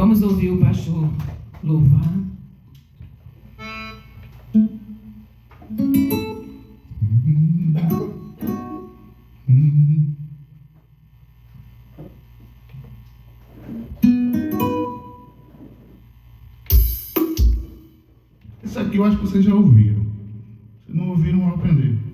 Vamos ouvir o pastor louvar. Isso aqui eu acho que vocês já ouviram. Se não ouviram, vão aprender.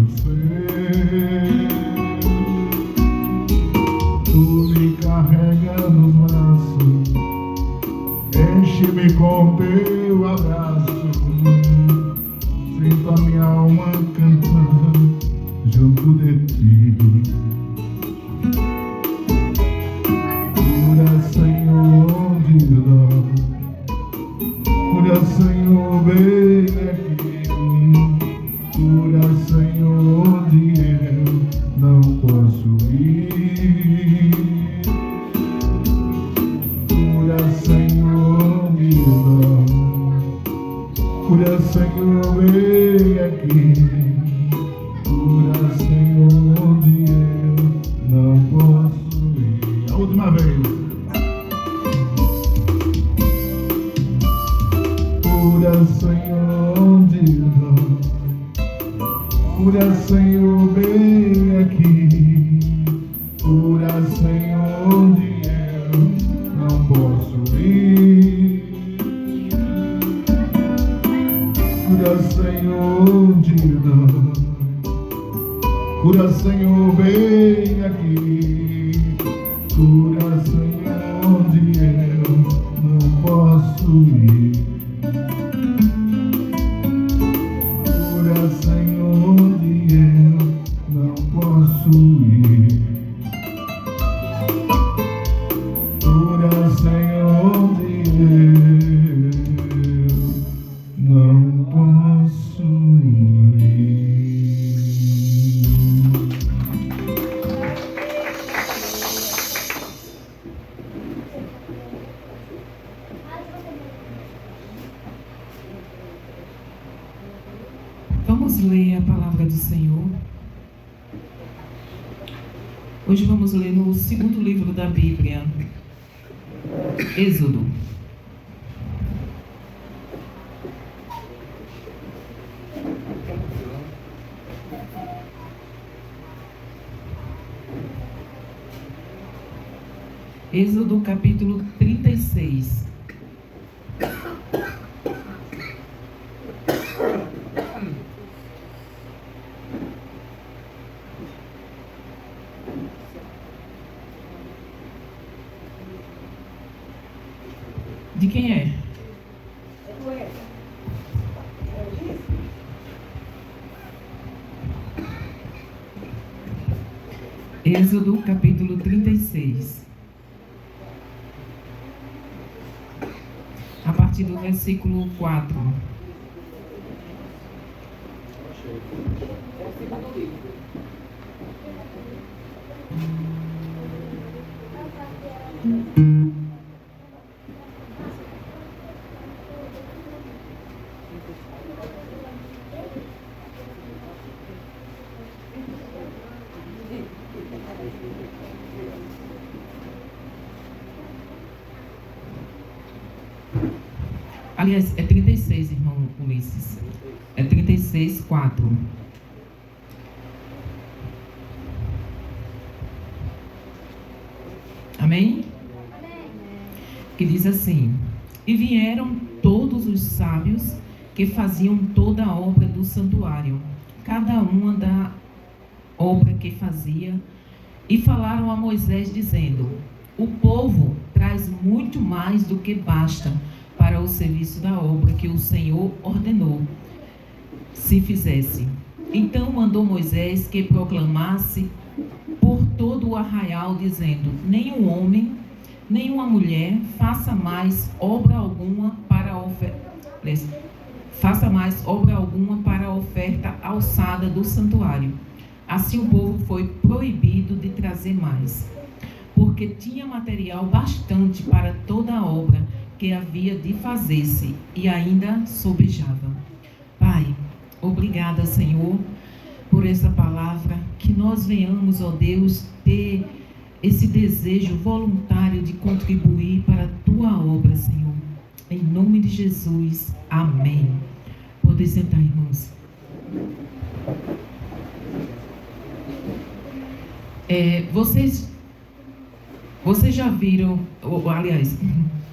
meu ser. Tu me carrega nos braços, enche-me com teu abraço. Sinto a minha alma cantar junto de ti. Cura, Senhor, de nós. Cura, Senhor, vem aqui. Cura, Senhor, onde eu não posso ir. Cura, Senhor, de nós. Cura, Senhor, vem aqui. Cura, Senhor, onde eu não posso ir. A última vez. Cura, Senhor, onde nós. Cura, Senhor, vem aqui. Cura, Senhor, onde eu não posso ir. Cura, Senhor, onde nós. Cura, Senhor, vem aqui. Cura, Senhor, onde eu não posso ir. Cura, Senhor, onde eu não posso ir. Cura, Senhor, onde eu não posso ir. Vamos ler a palavra do Senhor. Hoje vamos ler no segundo livro da Bíblia, Êxodo. Êxodo capítulo 36. De quem é? Êxodo capítulo 36. A partir do versículo 4. Aliás, é 36, irmão Ulisses. É 36, 4. Amém? Que diz assim: E vieram todos os sábios que faziam toda a obra do santuário, cada uma da obra que fazia, e falaram a Moisés, dizendo: O povo traz muito mais do que basta para o serviço da obra que o Senhor ordenou se fizesse. Então mandou Moisés que proclamasse por todo o arraial, dizendo: Nenhum homem, nenhuma mulher faça mais obra alguma para a oferta alçada do santuário. Assim o povo foi proibido de trazer mais, porque tinha material bastante para toda a obra que havia de fazer-se, e ainda sobejava. Pai, obrigada, Senhor, por essa palavra, que nós venhamos, ó Deus, ter esse desejo voluntário de contribuir para a Tua obra, Senhor. Em nome de Jesus, amém. Podem sentar, irmãos. Vocês já viram, aliás,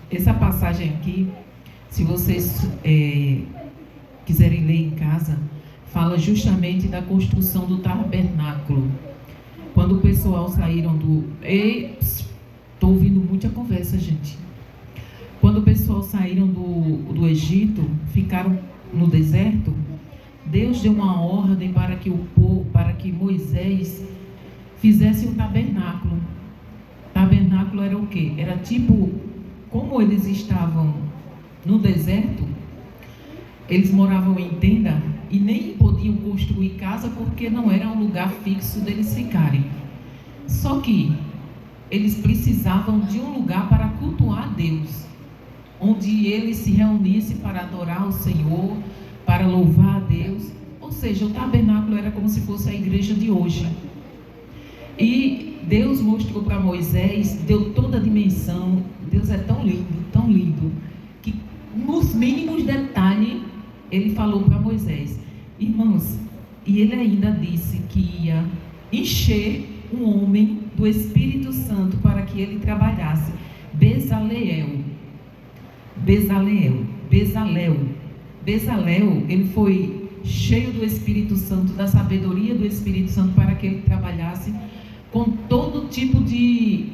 essa passagem aqui, se vocês quiserem ler em casa, fala justamente da construção do tabernáculo. Quando o pessoal saíram do... Estou ouvindo muita conversa, gente. Quando o pessoal saíram do Egito, ficaram no deserto, Deus deu uma ordem para que Moisés fizesse um tabernáculo. Tabernáculo era o quê? Era tipo, como eles estavam no deserto, eles moravam em tenda e nem podiam construir casa porque não era um lugar fixo deles ficarem. Só que eles precisavam de um lugar para cultuar a Deus, onde eles se reunissem para adorar o Senhor, para louvar a Deus. Ou seja, o tabernáculo era como se fosse a igreja de hoje. E Deus mostrou para Moisés, deu toda a dimensão. Deus é tão lindo, que nos mínimos detalhes ele falou para Moisés. Irmãos, e ele ainda disse que ia encher um homem do Espírito Santo para que ele trabalhasse. Bezalel, ele foi cheio do Espírito Santo, da sabedoria do Espírito Santo, para que ele trabalhasse com todo tipo de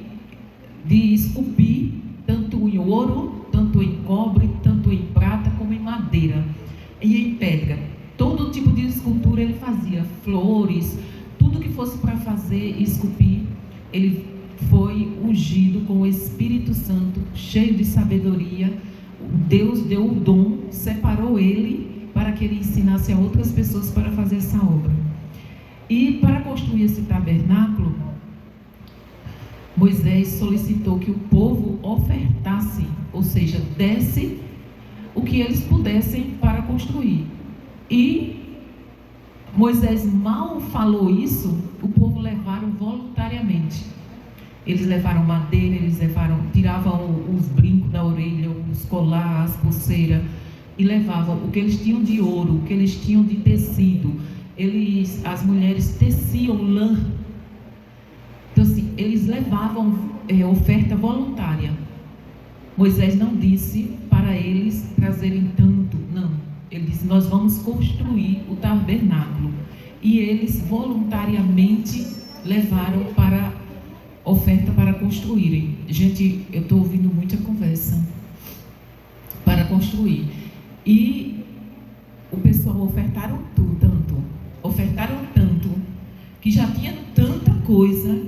esculpir, tanto em ouro, tanto em cobre, tanto em prata, como em madeira e em pedra. Todo tipo de escultura ele fazia, flores, tudo que fosse para fazer e esculpir. Ele foi ungido com o Espírito Santo, cheio de sabedoria. Deus deu o dom, separou ele para que ele ensinasse a outras pessoas para fazer essa obra. E para construir esse tabernáculo, Moisés solicitou que o povo ofertasse, ou seja, desse o que eles pudessem para construir. E Moisés mal falou isso, o povo levaram voluntariamente. Eles levaram madeira, tiravam os brincos da orelha, os colares, as pulseiras, e levavam o que eles tinham de ouro, o que eles tinham de tecido. As mulheres teciam lã. Então assim, eles levavam oferta voluntária. Moisés não disse para eles trazerem tanto, não. Ele disse, nós vamos construir o tabernáculo. E eles voluntariamente levaram para oferta para construírem. Gente, eu estou ouvindo muita conversa. Para construir. E o pessoal ofertaram tanto, que já tinha tanta coisa,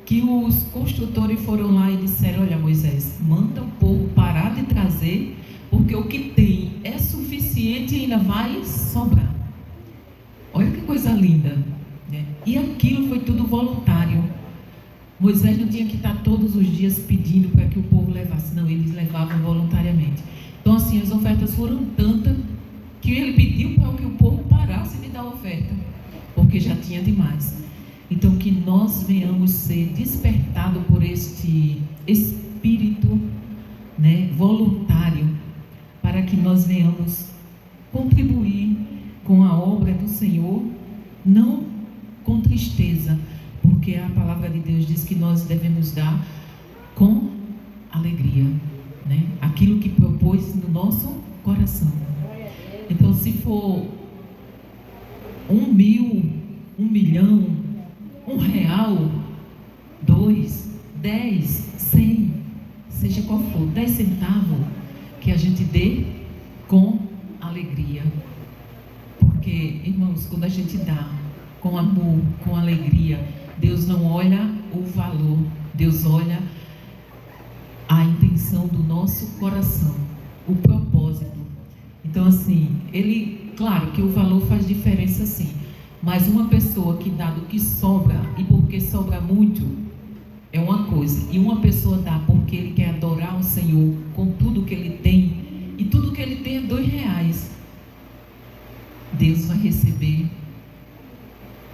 que os construtores foram lá e disseram, olha Moisés, manda o povo parar de trazer, porque o que tem é suficiente e ainda vai sobrar. Olha que coisa linda, né? E aquilo foi tudo voluntário. Moisés não tinha que estar todos os dias pedindo para que o povo levasse, não, eles levavam voluntariamente. Então assim, as ofertas foram tantas que ele pediu para que o povo parasse de dar oferta, porque já tinha demais. Então que nós venhamos ser despertados por este espírito, né, voluntário, para que nós venhamos contribuir com a obra do Senhor, não com tristeza, porque a palavra de Deus diz que nós devemos dar com alegria, né? Aquilo que propôs no nosso coração. Então, se for 1.000, 1 milhão, R$1, 2, 10, 100, seja qual for, 10 centavos, que a gente dê com alegria. Porque, irmãos, quando a gente dá com amor, com alegria, Deus não olha o valor, Deus olha a intenção do nosso coração, o propósito. Então assim, claro que o valor faz diferença sim, mas uma pessoa que dá do que sobra, e porque sobra muito, é uma coisa, e uma pessoa dá porque ele quer adorar o Senhor com tudo que ele tem, e tudo que ele tem é R$2, Deus vai receber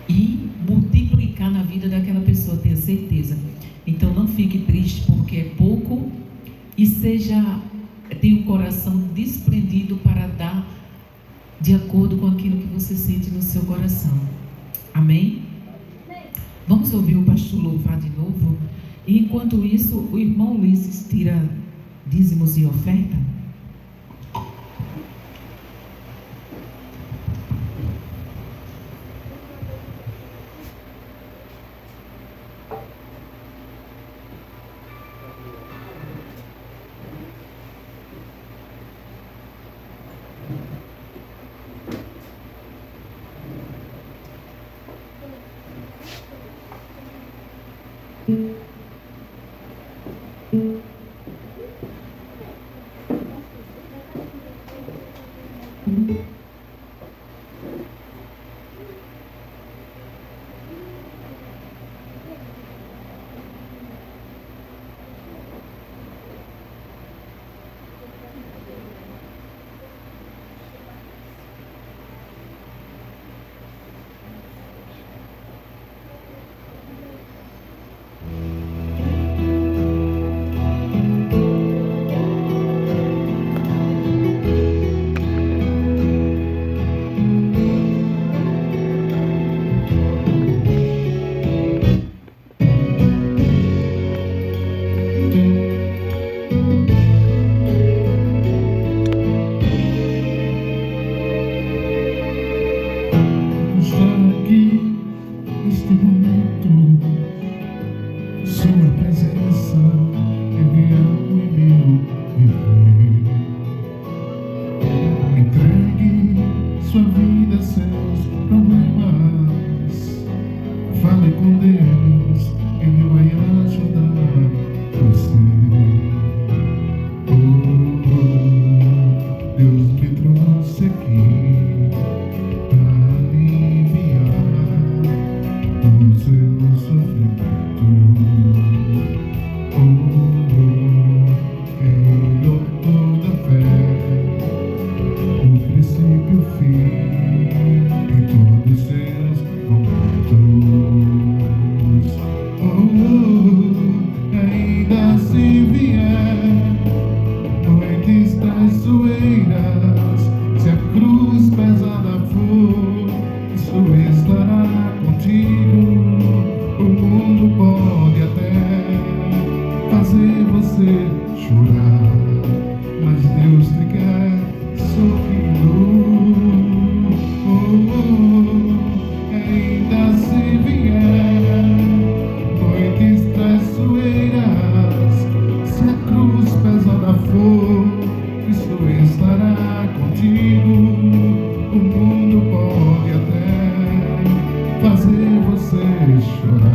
e multiplicar na vida daquela pessoa, tenha certeza. Então não fique triste porque é pouco, e tenha o coração desprendido para dar de acordo com aquilo que você sente no seu coração. Amém? Vamos ouvir o pastor louvar de novo? E enquanto isso, o irmão Ulisses tira dízimos e oferta. neste momento. Sua presença enviando em meu viver. Entregue sua vida, seus problemas. Fale com Deus, Ele vai ajudar você. Deus me trouxe aqui para aliviar o seu sofrimento. Ele é toda fé, o princípio e o fim, em todos os seus momentos. Ainda se vier noites traiçoeiras, se a cruz pesada for, isso estará contigo. O mundo pode até fazer você chorar, mas Deus te quer sorrindo. Ainda se vier noites traiçoeiras, se a cruz pesada for, Cristo estará contigo. O mundo pode até fazer você chorar,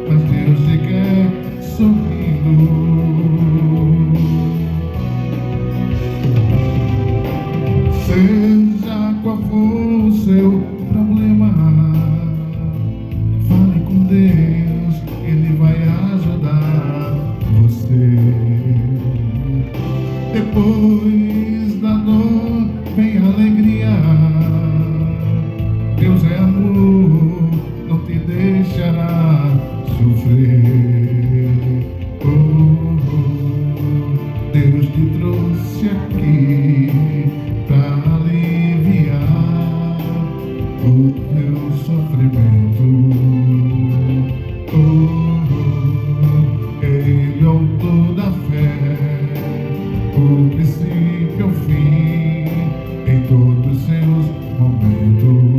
mas Deus te quer sorrindo. Seja qual for o seu problema, fale com Deus, Ele vai ajudar você. Depois da dor vem a alegria. Deus é amor, não te deixará sofrer. Deus te trouxe aqui para aliviar o teu sofrimento. Ele é o autor da fé, o princípio e o fim, em todos os seus momentos.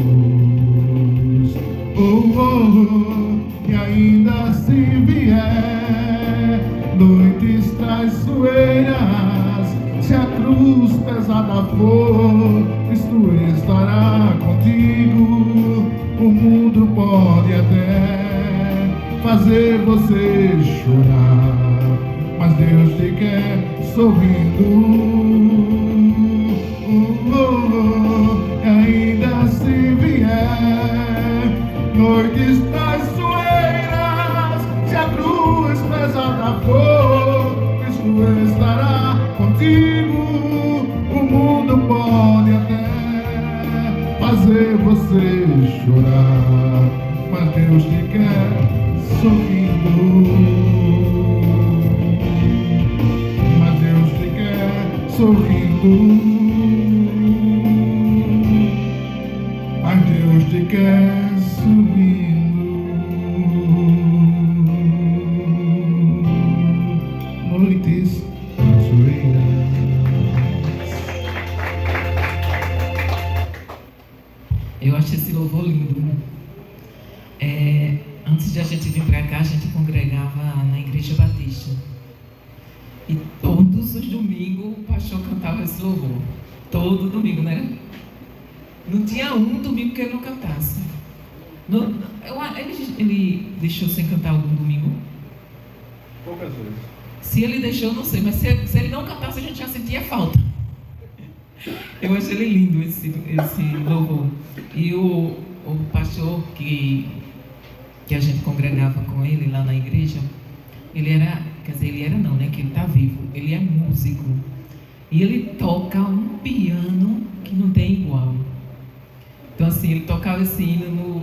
E ainda se vier noites traiçoeiras, se a cruz pesada for, Cristo estará contigo. O mundo pode até fazer você chorar, mas Deus te quer sorrindo. Ainda se vier noites traiçoeiras, se a cruz pesada for, Cristo estará contigo. O mundo pode até fazer você chorar, mas Deus te quer sorrindo. Mas Deus te quer sorrindo. Mas Deus te quer sorrindo. Noites traiçoeiras. Eu acho esse louvor lindo. Antes de a gente vir para cá, a gente congregava na Igreja Batista. E todos os domingos o pastor cantava esse louvor. Todo domingo, né? Não tinha um domingo que ele não cantasse. Ele deixou sem cantar algum domingo? Poucas vezes. Se ele deixou, eu não sei. Mas se ele não cantasse, a gente já sentia falta. Eu achei ele lindo, esse louvor. E o pastor que a gente congregava com ele lá na igreja, ele era não, né? Que ele está vivo. Ele é músico. E ele toca um piano que não tem igual. Então, assim, ele tocava esse hino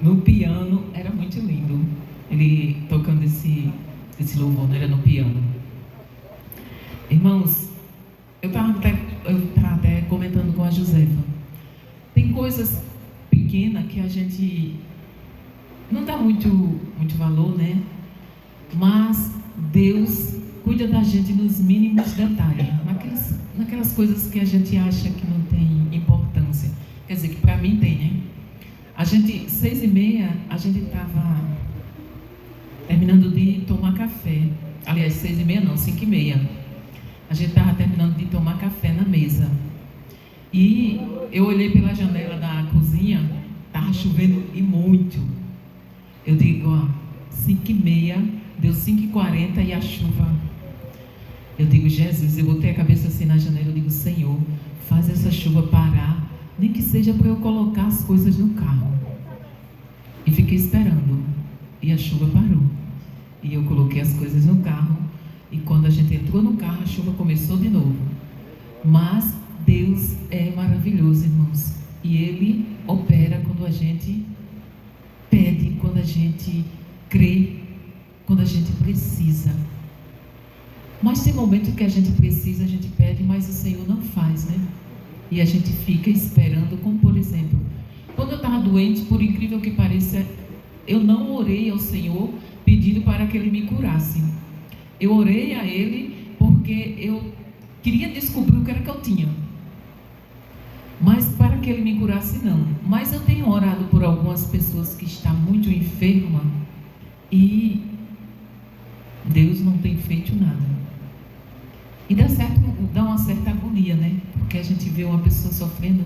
no piano, era muito lindo. Ele tocando esse louvor, não era no piano. Irmãos, eu estava até comentando com a Josefa. Tem coisas pequenas que a gente não dá muito valor, né? Mas Deus cuida da gente nos mínimos detalhes, naquelas coisas que a gente acha que não tem importância. Quer dizer, que para mim tem, né? 6h30, a gente estava terminando de tomar café. Aliás, 6h30 não, 5h30. A gente estava terminando de tomar café na mesa. E eu olhei pela janela da cozinha, estava chovendo e muito. Eu digo, ó, 5h30, deu 5h40 e a chuva. Eu digo, Jesus, eu botei a cabeça assim na janela, eu digo, Senhor, faz essa chuva parar, nem que seja para eu colocar as coisas no carro. E fiquei esperando. E a chuva parou. E eu coloquei as coisas no carro. E quando a gente entrou no carro, a chuva começou de novo. Mas Deus é maravilhoso, irmãos. E Ele opera quando a gente pede, quando a gente crê, quando a gente precisa. Mas tem momento que a gente precisa, a gente pede, mas o Senhor não faz, né? E a gente fica esperando, como por exemplo, quando eu estava doente, por incrível que pareça, eu não orei ao Senhor pedindo para que Ele me curasse. Eu orei a Ele porque eu queria descobrir o que era que eu tinha. Mas para que Ele me curasse, não. Mas eu tenho orado por algumas pessoas que estão muito enfermas e Deus não tem feito nada. E dá uma certa agonia, né? Porque a gente vê uma pessoa sofrendo,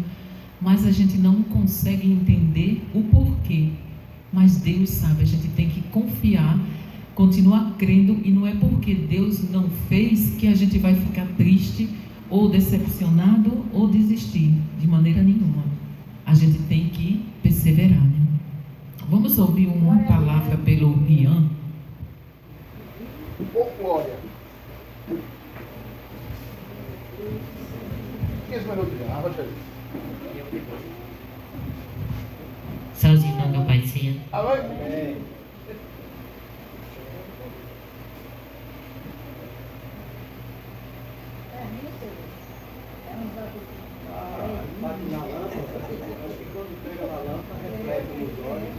mas a gente não consegue entender o porquê. Mas Deus sabe, a gente tem que confiar, continuar crendo, e não é porque Deus não fez que a gente vai ficar triste, ou decepcionado, ou desistir, de maneira nenhuma. A gente tem que perseverar, né? Vamos ouvir uma palavra pelo Rian. Glória. 15 minutos já, Rogério. Só os irmãos do Pai do Senhor. Alô? Bate na lâmpada, e quando pega na lâmpada, reflete nos olhos.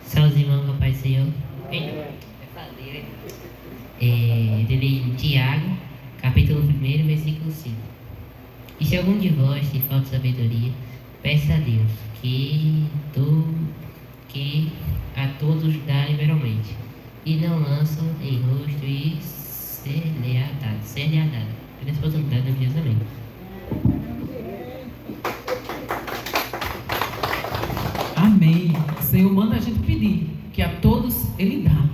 Só os irmãos do Pai do Senhor. Eu leio em Tiago, capítulo 1, versículo 5. E se algum de vós te falta sabedoria, peça a Deus, que a todos dá liberalmente, e não lançam em rosto e ser-lhe dado. Pela responsabilidade da vida também. Amém. O Senhor manda a gente pedir, que a todos Ele dá.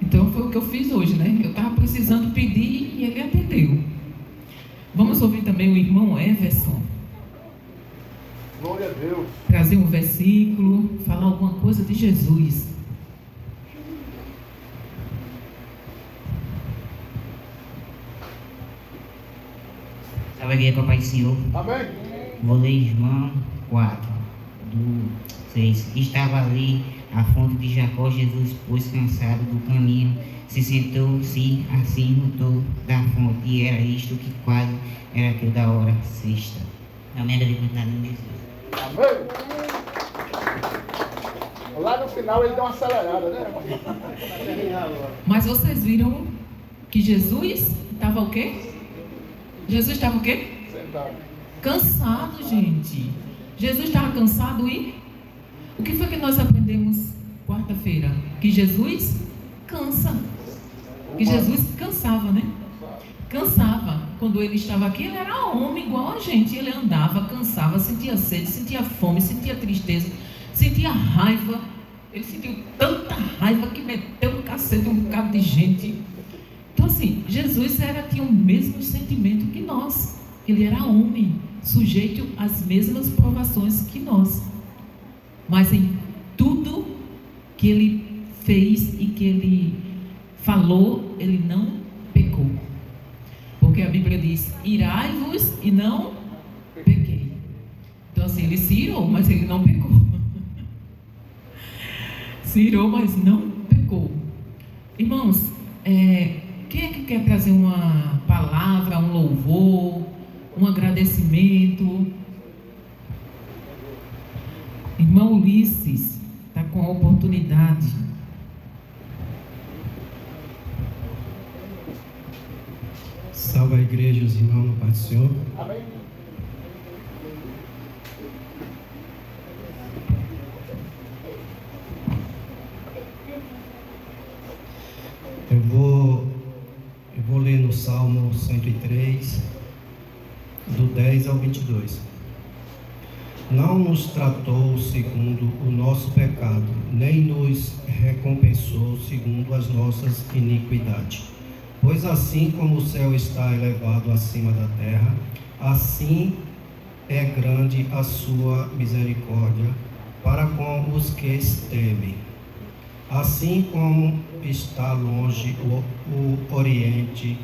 Então foi o que eu fiz hoje, né? Eu estava precisando pedir e Ele atendeu. Vamos ouvir também o irmão Everson. Glória a Deus. Trazer um versículo, falar alguma coisa de Jesus. Salve com o Pai do Senhor. Amém. Vou ler João 4, do 6. Estava ali a fonte de Jacó. Jesus, pois cansado do caminho, se sentou-se assim no topo da fonte. E era isto que quase era aquilo da hora sexta. Amém. Da divindade de Jesus. Amém. Lá no final ele deu uma acelerada, né? Mas vocês viram que Jesus estava o quê? Jesus estava o quê? Sentado. Cansado, gente. Jesus estava cansado e o que foi que nós aprendemos quarta-feira? Que Jesus cansa. Que Jesus cansava, né? Cansava. Quando ele estava aqui, ele era homem igual a gente. Ele andava, cansava, sentia sede, sentia fome, sentia tristeza, sentia raiva. Ele sentiu tanta raiva que meteu no cacete um bocado de gente. Então assim, Jesus tinha o mesmo sentimento que nós. Ele era homem, sujeito às mesmas provações que nós. Mas em tudo que ele fez e que ele falou, ele não pecou. Porque a Bíblia diz, irai-vos e não pequei. Então assim, ele se irou, mas ele não pecou. Se irou, mas não pecou. Irmãos, quem é que quer trazer uma palavra, um louvor, um agradecimento? Irmão Ulisses está com a oportunidade. Salve a igreja, os irmãos no Pai do Senhor. Amém. Eu vou ler no Salmo 103, do 10 ao 22. Não nos tratou segundo o nosso pecado, nem nos recompensou segundo as nossas iniquidades. Pois assim como o céu está elevado acima da terra, assim é grande a sua misericórdia para com os que temem. Assim como está longe o Oriente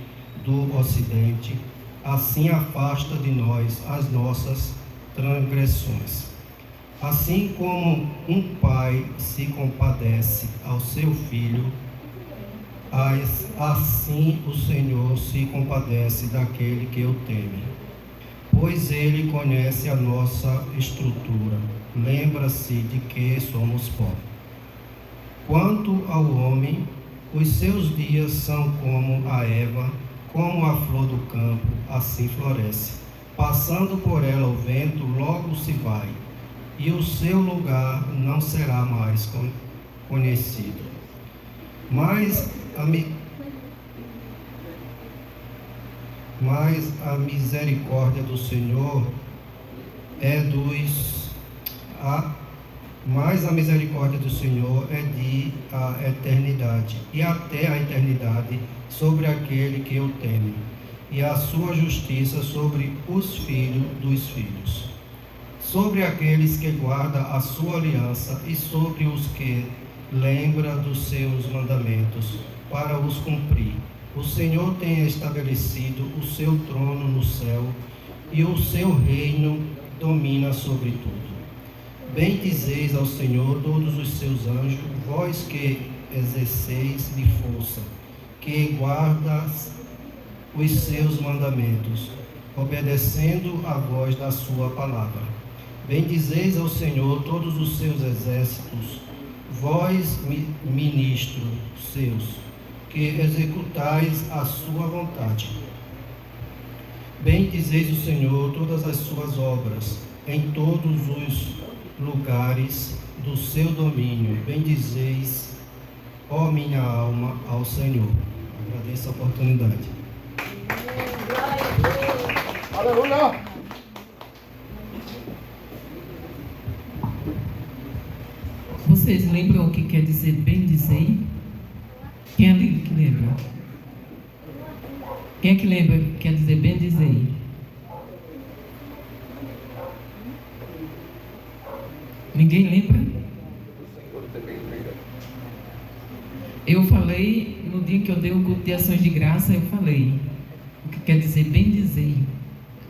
do Ocidente, assim afasta de nós as nossas transgressões. Assim como um pai se compadece ao seu filho, assim o Senhor se compadece daquele que o teme. Pois ele conhece a nossa estrutura, lembra-se de que somos pó. Quanto ao homem, os seus dias são como a erva, como a flor do campo, assim floresce. Passando por ela o vento, logo se vai, e o seu lugar não será mais conhecido. Mas a misericórdia do Senhor é mas a misericórdia do Senhor é de a eternidade, e até a eternidade sobre aquele que o teme, e a sua justiça sobre os filhos dos filhos, sobre aqueles que guardam a sua aliança e sobre os que lembra dos seus mandamentos para os cumprir. O Senhor tem estabelecido o seu trono no céu, e o seu reino domina sobre tudo. Bendizeis ao Senhor todos os seus anjos, vós que exerceis de força, que guardas os seus mandamentos, obedecendo a voz da sua palavra. Bendizeis ao Senhor todos os seus exércitos, vós ministros seus, que executais a sua vontade. Bendizeis o Senhor todas as suas obras, em todos os lugares do seu domínio. Bendizeis, ó minha alma, ao Senhor. Agradeço a oportunidade. Aleluia! Vocês lembram o que quer dizer bendizei? Quem é que lembra? Quem é que lembra o que quer dizer bendizei? Ninguém lembra? Eu falei, no dia que eu dei o culto de ações de graça, eu falei o que quer dizer bendizei.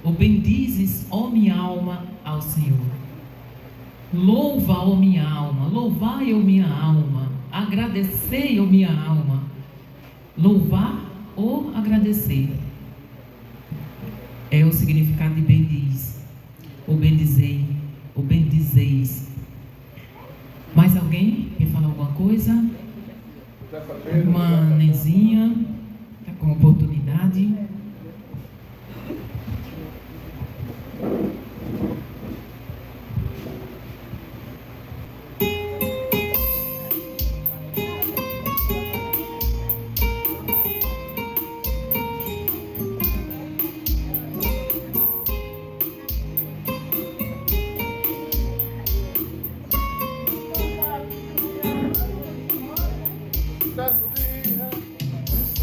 Ou bendizes, ó minha alma, ao Senhor. Louva, ó minha alma, louvai, ó minha alma, agradecei, ó minha alma. Louvar ou agradecer é o significado de bendiz, ou bendizei, ou bendizeis. Mais alguém quer falar alguma coisa? Uma nenzinha está com oportunidade.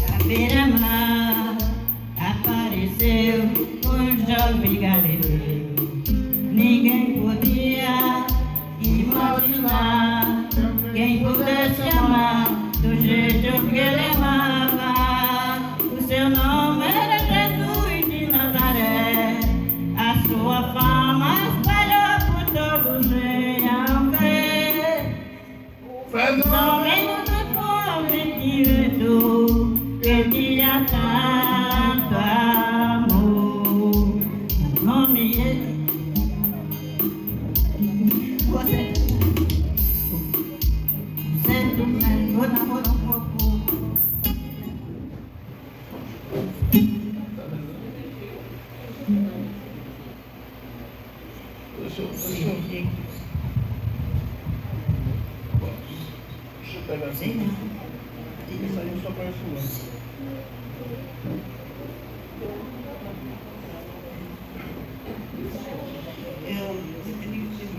À beira-mar apareceu um jovem galileu. Ninguém podia imaginar quem pudesse amar do jeito que ele amava. O seu nome era Jesus de Nazaré. A sua fama espalhou por todos venham ver. Somente que tinha tanto amor. O nome é você do meu namoro. Sei não. Isso aí eu só conheço um.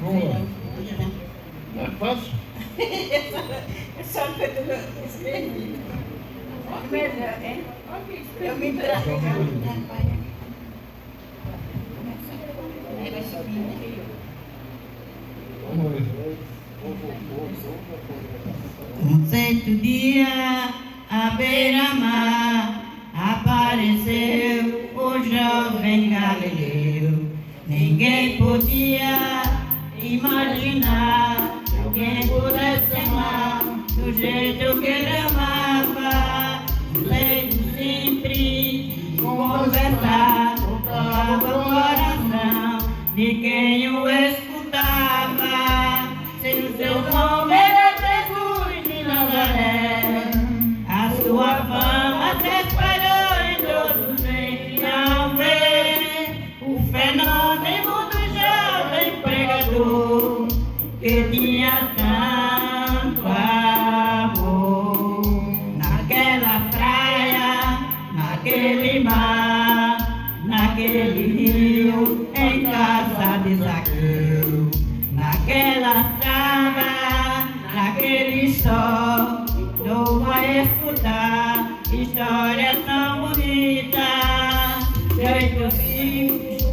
Vamos lá. É fácil? Eu só escrevi. Melhor, né? Eu me trago. Aí vai subir, né? Vamos ver. Um certo dia, à beira-mar, apareceu o jovem Galileu. Ninguém podia imaginar que alguém pudesse amar do jeito que ele amava. Um jeito simples, conversar, tocava o coração de quem o escutava. Se o seu nome era Jesus de Nazaré, a sua fama se espalhou em todos venham ver o fenômeno do jovem pregador que tinha tanto amor. Naquela praia, naquele mar, naquele rio, em casa de Zaqueu, naquela estrada, naquele sol, eu vou escutar histórias tão bonitas, jeito simples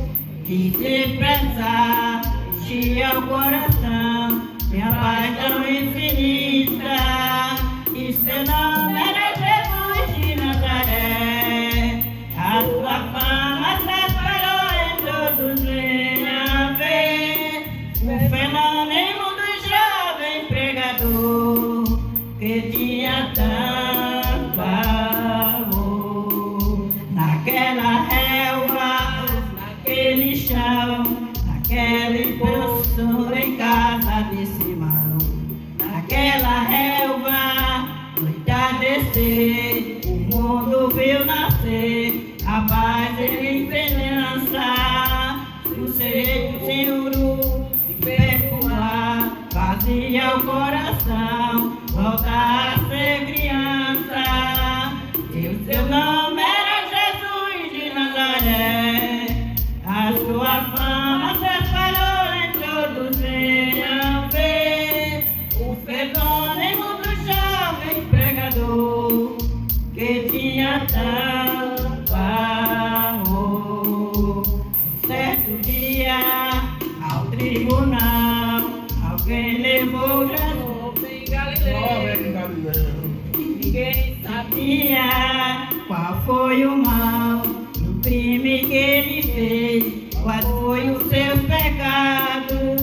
de se expressar, enchia o coração de uma paz tão infinita. E seu nome era Jesus de Nazaré, a sua fama se espalhou em todos venham ver o fenômeno do jovem pregador que tinha tanto amor. Naquela relva, naquele chão, naquele poço em casa de Simão, naquela relva, no entardecer, o mundo viu nascer a paz e esperança. O sereio sem uru e perfuar fazia o coração voltar a ser criança. E o seu nome era Jesus de Nazaré, a sua fama se espalhou em todos venham ver o fenômeno do jovem pregador que tinha tanto amor. Certo dia, ao tribunal, alguém levou Jesus em Galileu. Ninguém sabia qual foi o mal do crime que ele fez, quais foi os seus pecados,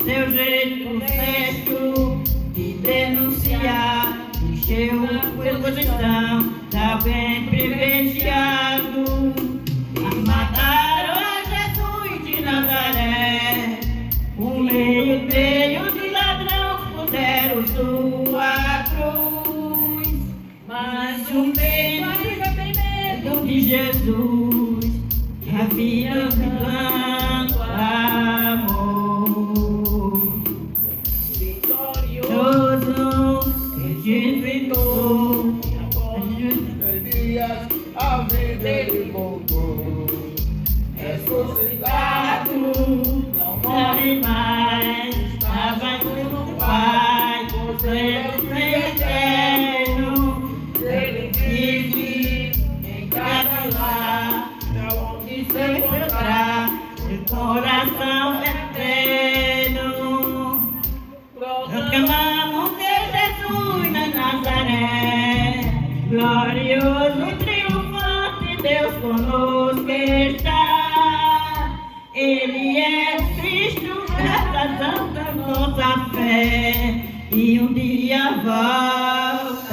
seu jeito certo de denunciar, encheu a posição de alguém privilegiado. E mataram a Jesus de Nazaré, o meio de ladrão puseram sua cruz. Mas o meio de Jesus havia tanto amor. Vitorioso que ficou, Elias, a vida ele voltou. ressuscitado, não morre mais, estava com o Pai, por sempre eterno. Ele vive em cada lar, onde se encontrar, de coração eterno. Proclamamos que Jesus na Nazaré, glorioso, triunfante, Deus conosco está. Ele é Cristo, graças a nossa fé, e um dia voltarás.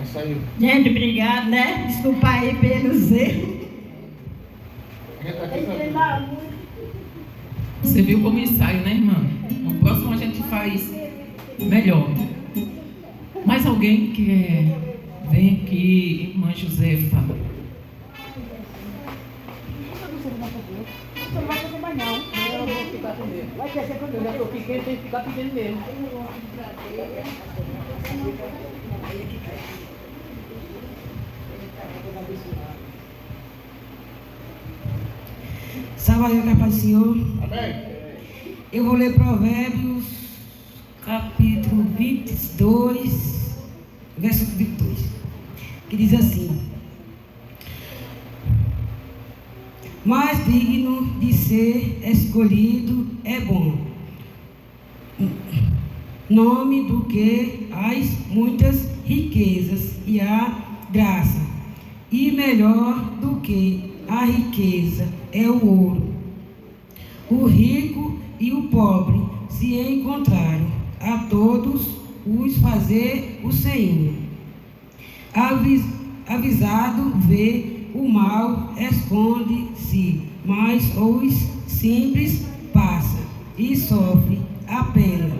Saiu. Gente, obrigado, né? Desculpa aí pelos erros. Você viu como ensaio, né, irmã? No próximo a gente faz melhor. Mais alguém quer Vem aqui, irmã Josefa. Você não vai fazer mais não. Eu vou ficar com medo. Vai ter sempre eu já estou pequeno, tem que ficar pedindo mesmo. Salve a paz do Senhor. Amém. Eu vou ler Provérbios, capítulo 22, verso 22, que diz assim: mais digno de ser escolhido é bom nome do que as muitas riquezas e a graça, e melhor do que a riqueza é o ouro. O rico e o pobre se encontraram, a todos os fazer o Senhor. Avisado vê o mal, esconde-se, mas os simples passa e sofre a pena.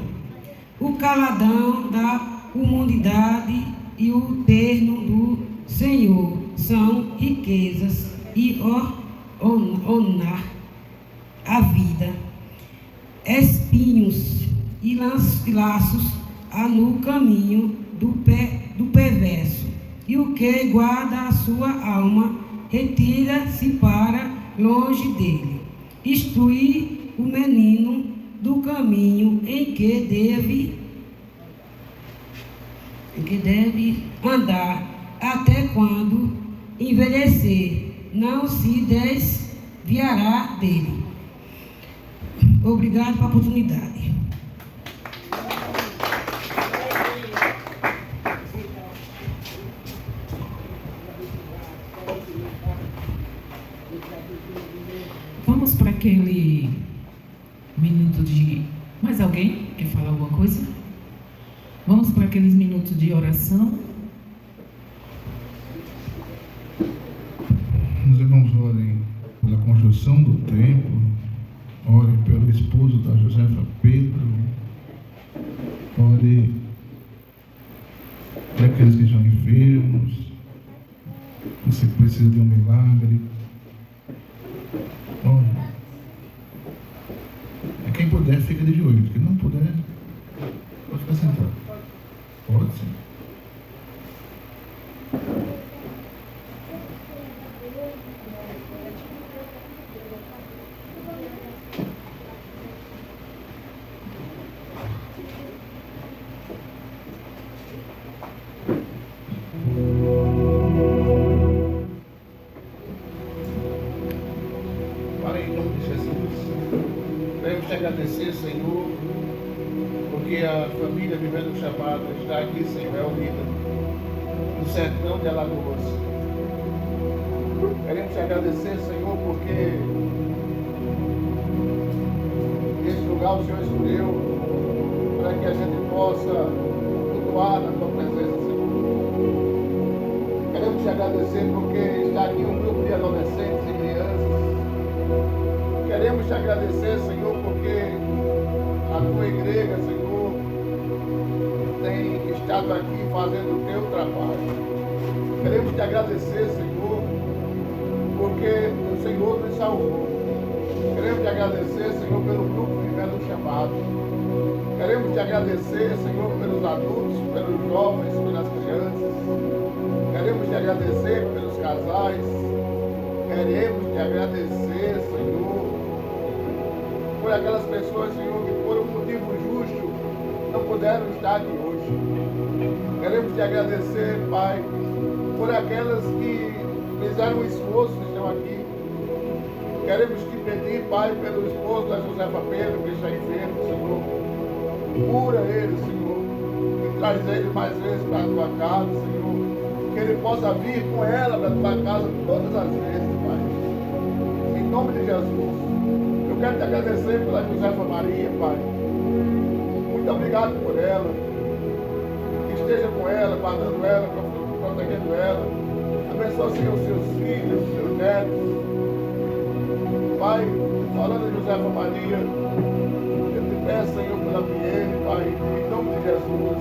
O caladão da humanidade e o terno do Senhor são riquezas e honrar a vida. Espinhos e laços há no caminho do perverso, e o que guarda a sua alma retira-se para longe dele. Instrui o menino do caminho em que deve andar, até quando envelhecer, não se desviará dele. Obrigado pela oportunidade. Vamos para aquele minuto de... Mais alguém quer falar alguma coisa? Vamos para aqueles minutos de oração. Os irmãos orem pela construção do templo, orem pelo esposo da Josefa Pedro, orem para aqueles que estão enfermos, você precisa de um milagre. Ore. E quem puder, fica de joelho. Quem não puder, pode ficar sentado. Pode sim. Pai, em nome de Jesus, queremos te agradecer, Senhor, porque a família Vivendo o Chamado está aqui, Senhor, reunida no sertão de Alagoas. Queremos te agradecer, Senhor, porque esse lugar o Senhor escolheu para que a gente possa cultuar na tua presença, Senhor. Queremos te agradecer porque está aqui um grupo de adolescentes e crianças. Queremos te agradecer, Senhor, porque a tua igreja, Senhor, tem estado aqui fazendo o teu trabalho. Queremos te agradecer, Senhor, porque o Senhor nos salvou. Queremos te agradecer, Senhor, pelo grupo Vivendo o Chamado. Queremos te agradecer, Senhor, pelos adultos, pelos jovens, pelas crianças. Queremos te agradecer pelos casais. Queremos te agradecer, Senhor, por aquelas pessoas, Senhor, que por um motivo justo não puderam estar aqui hoje. Queremos te agradecer, Pai, por aquelas que fizeram um esforço e estão aqui. Queremos te pedir, Pai, pelo esposo da Josefa Pedro, que está enfermo, Senhor. Cura ele, Senhor, e traz ele mais vezes para a tua casa, Senhor. Que ele possa vir com ela para a tua casa todas as vezes, Pai. Em nome de Jesus. Eu quero te agradecer pela Josefa Maria, Pai. Muito obrigado por ela. Que esteja com ela, guardando ela, protegendo ela. Abençoa, Senhor, os seus filhos, os seus netos. Pai, falando de Josefa Maria, eu te peço, Senhor, pela Miene, Pai, em nome de Jesus.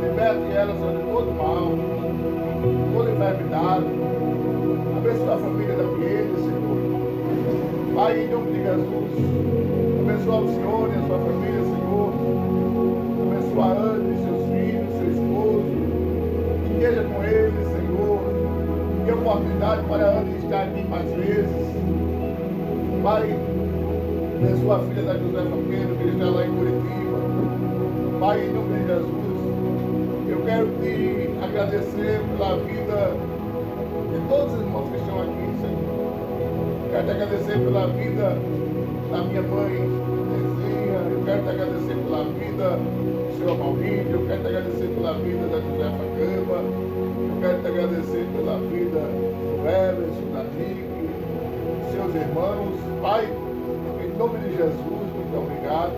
Liberte ela, Senhor, de todo mal. toda enfermidade. Abençoa a família da Piedade, Senhor. Pai, em nome de Jesus, abençoa o Senhor e a sua família, Senhor. Abençoa a Ana e seus filhos, seu esposo. Esteja com eles, Senhor. Dê oportunidade para a Ana estar aqui mais vezes. Pai, abençoa a filha da Josefa Pedro, que está lá em Curitiba. Pai, em nome de Jesus, eu quero te agradecer pela vida de todos os irmãos que estão aqui, Senhor. Quero te agradecer pela vida da minha mãe, Terezinha. Eu quero te agradecer pela vida do Senhor Maurício. Eu quero te agradecer pela vida da Josefa Gama. Eu quero te agradecer pela vida do Everson, da Nick, dos seus irmãos. Pai, em nome de Jesus, muito obrigado.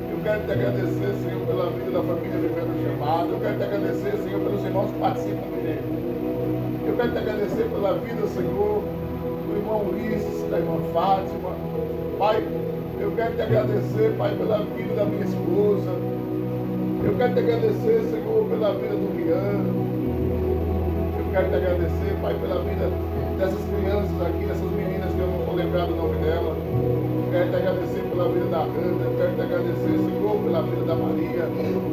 Eu quero te agradecer, Senhor, pela vida da família Vivendo o Chamado. Eu quero te agradecer, Senhor, pelos irmãos que participam dele. Eu quero te agradecer pela vida, Senhor, do irmão Ulisses, da irmã Fátima. Pai, eu quero te agradecer, Pai, pela vida da minha esposa. Eu quero te agradecer, Senhor, pela vida do Rian. Eu quero te agradecer, Pai, pela vida dessas crianças aqui, dessas meninas que eu não estou lembrado o nome dela. Eu quero te agradecer pela vida da Ana. Eu quero te agradecer, Senhor, pela vida da Maria.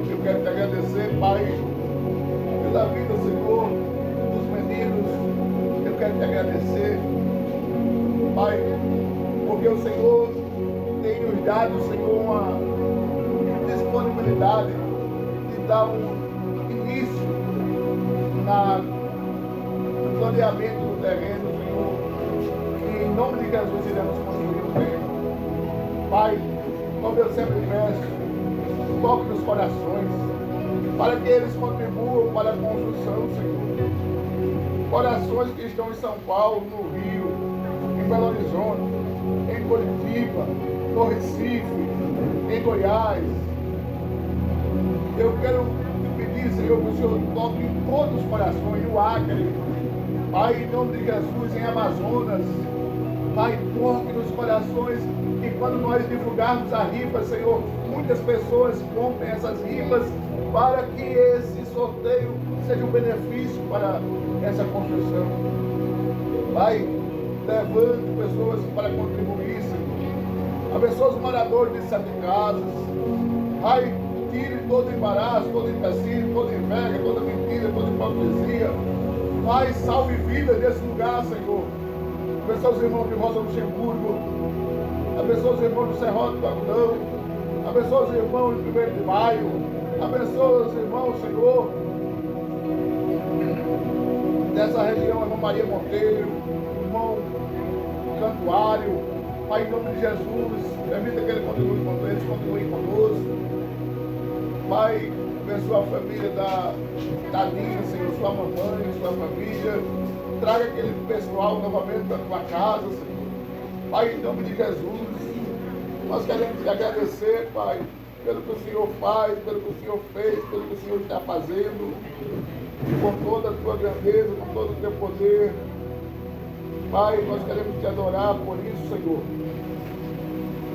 Eu quero te agradecer, Pai, pela vida, Senhor, dos meninos. Eu quero te agradecer, Pai, porque o Senhor tem nos dado, Senhor, uma disponibilidade de dar um início no planeamento do terreno, Senhor, que em nome de Jesus iremos construir o templo. Pai, como eu sempre peço, toque nos corações, para que eles contribuam para a construção, Senhor. Corações que estão em São Paulo, no Rio, em Belo Horizonte, em Curitiba, no Recife, em Goiás. Eu quero te pedir, Senhor, que o Senhor toque em todos os corações, no Acre, Pai, em nome de Jesus, em Amazonas. Pai, toque nos corações, e quando nós divulgarmos a rifa, Senhor, muitas pessoas comprem essas rifas para que esse sorteio seja um benefício para essa construção. Pai, levante pessoas para contribuir, Senhor. Abençoa os moradores de 7 casas. Pai, tire todo embaraço, todo empecilho, toda inveja, toda mentira, toda hipocrisia. Pai, salve vidas desse lugar, Senhor. Abençoa os irmãos de Rosa Luxemburgo. Abençoa os irmãos do Serrote do Algodão. Abençoa os irmãos de 1º de Maio. Abençoa os irmãos, Senhor, dessa região, irmão Maria Monteiro, irmão Cantuário. Pai, em nome de Jesus, permita que ele continue com eles, continue conosco. Pai, abençoa a família da Nina, Senhor, sua mamãe, sua família. Traga aquele pessoal novamente para a tua casa, Senhor. Pai, em nome de Jesus, nós queremos te agradecer, Pai, pelo que o Senhor faz, pelo que o Senhor fez, pelo que o Senhor está fazendo, com toda a tua grandeza, com todo o teu poder. Pai, nós queremos te adorar por isso, Senhor.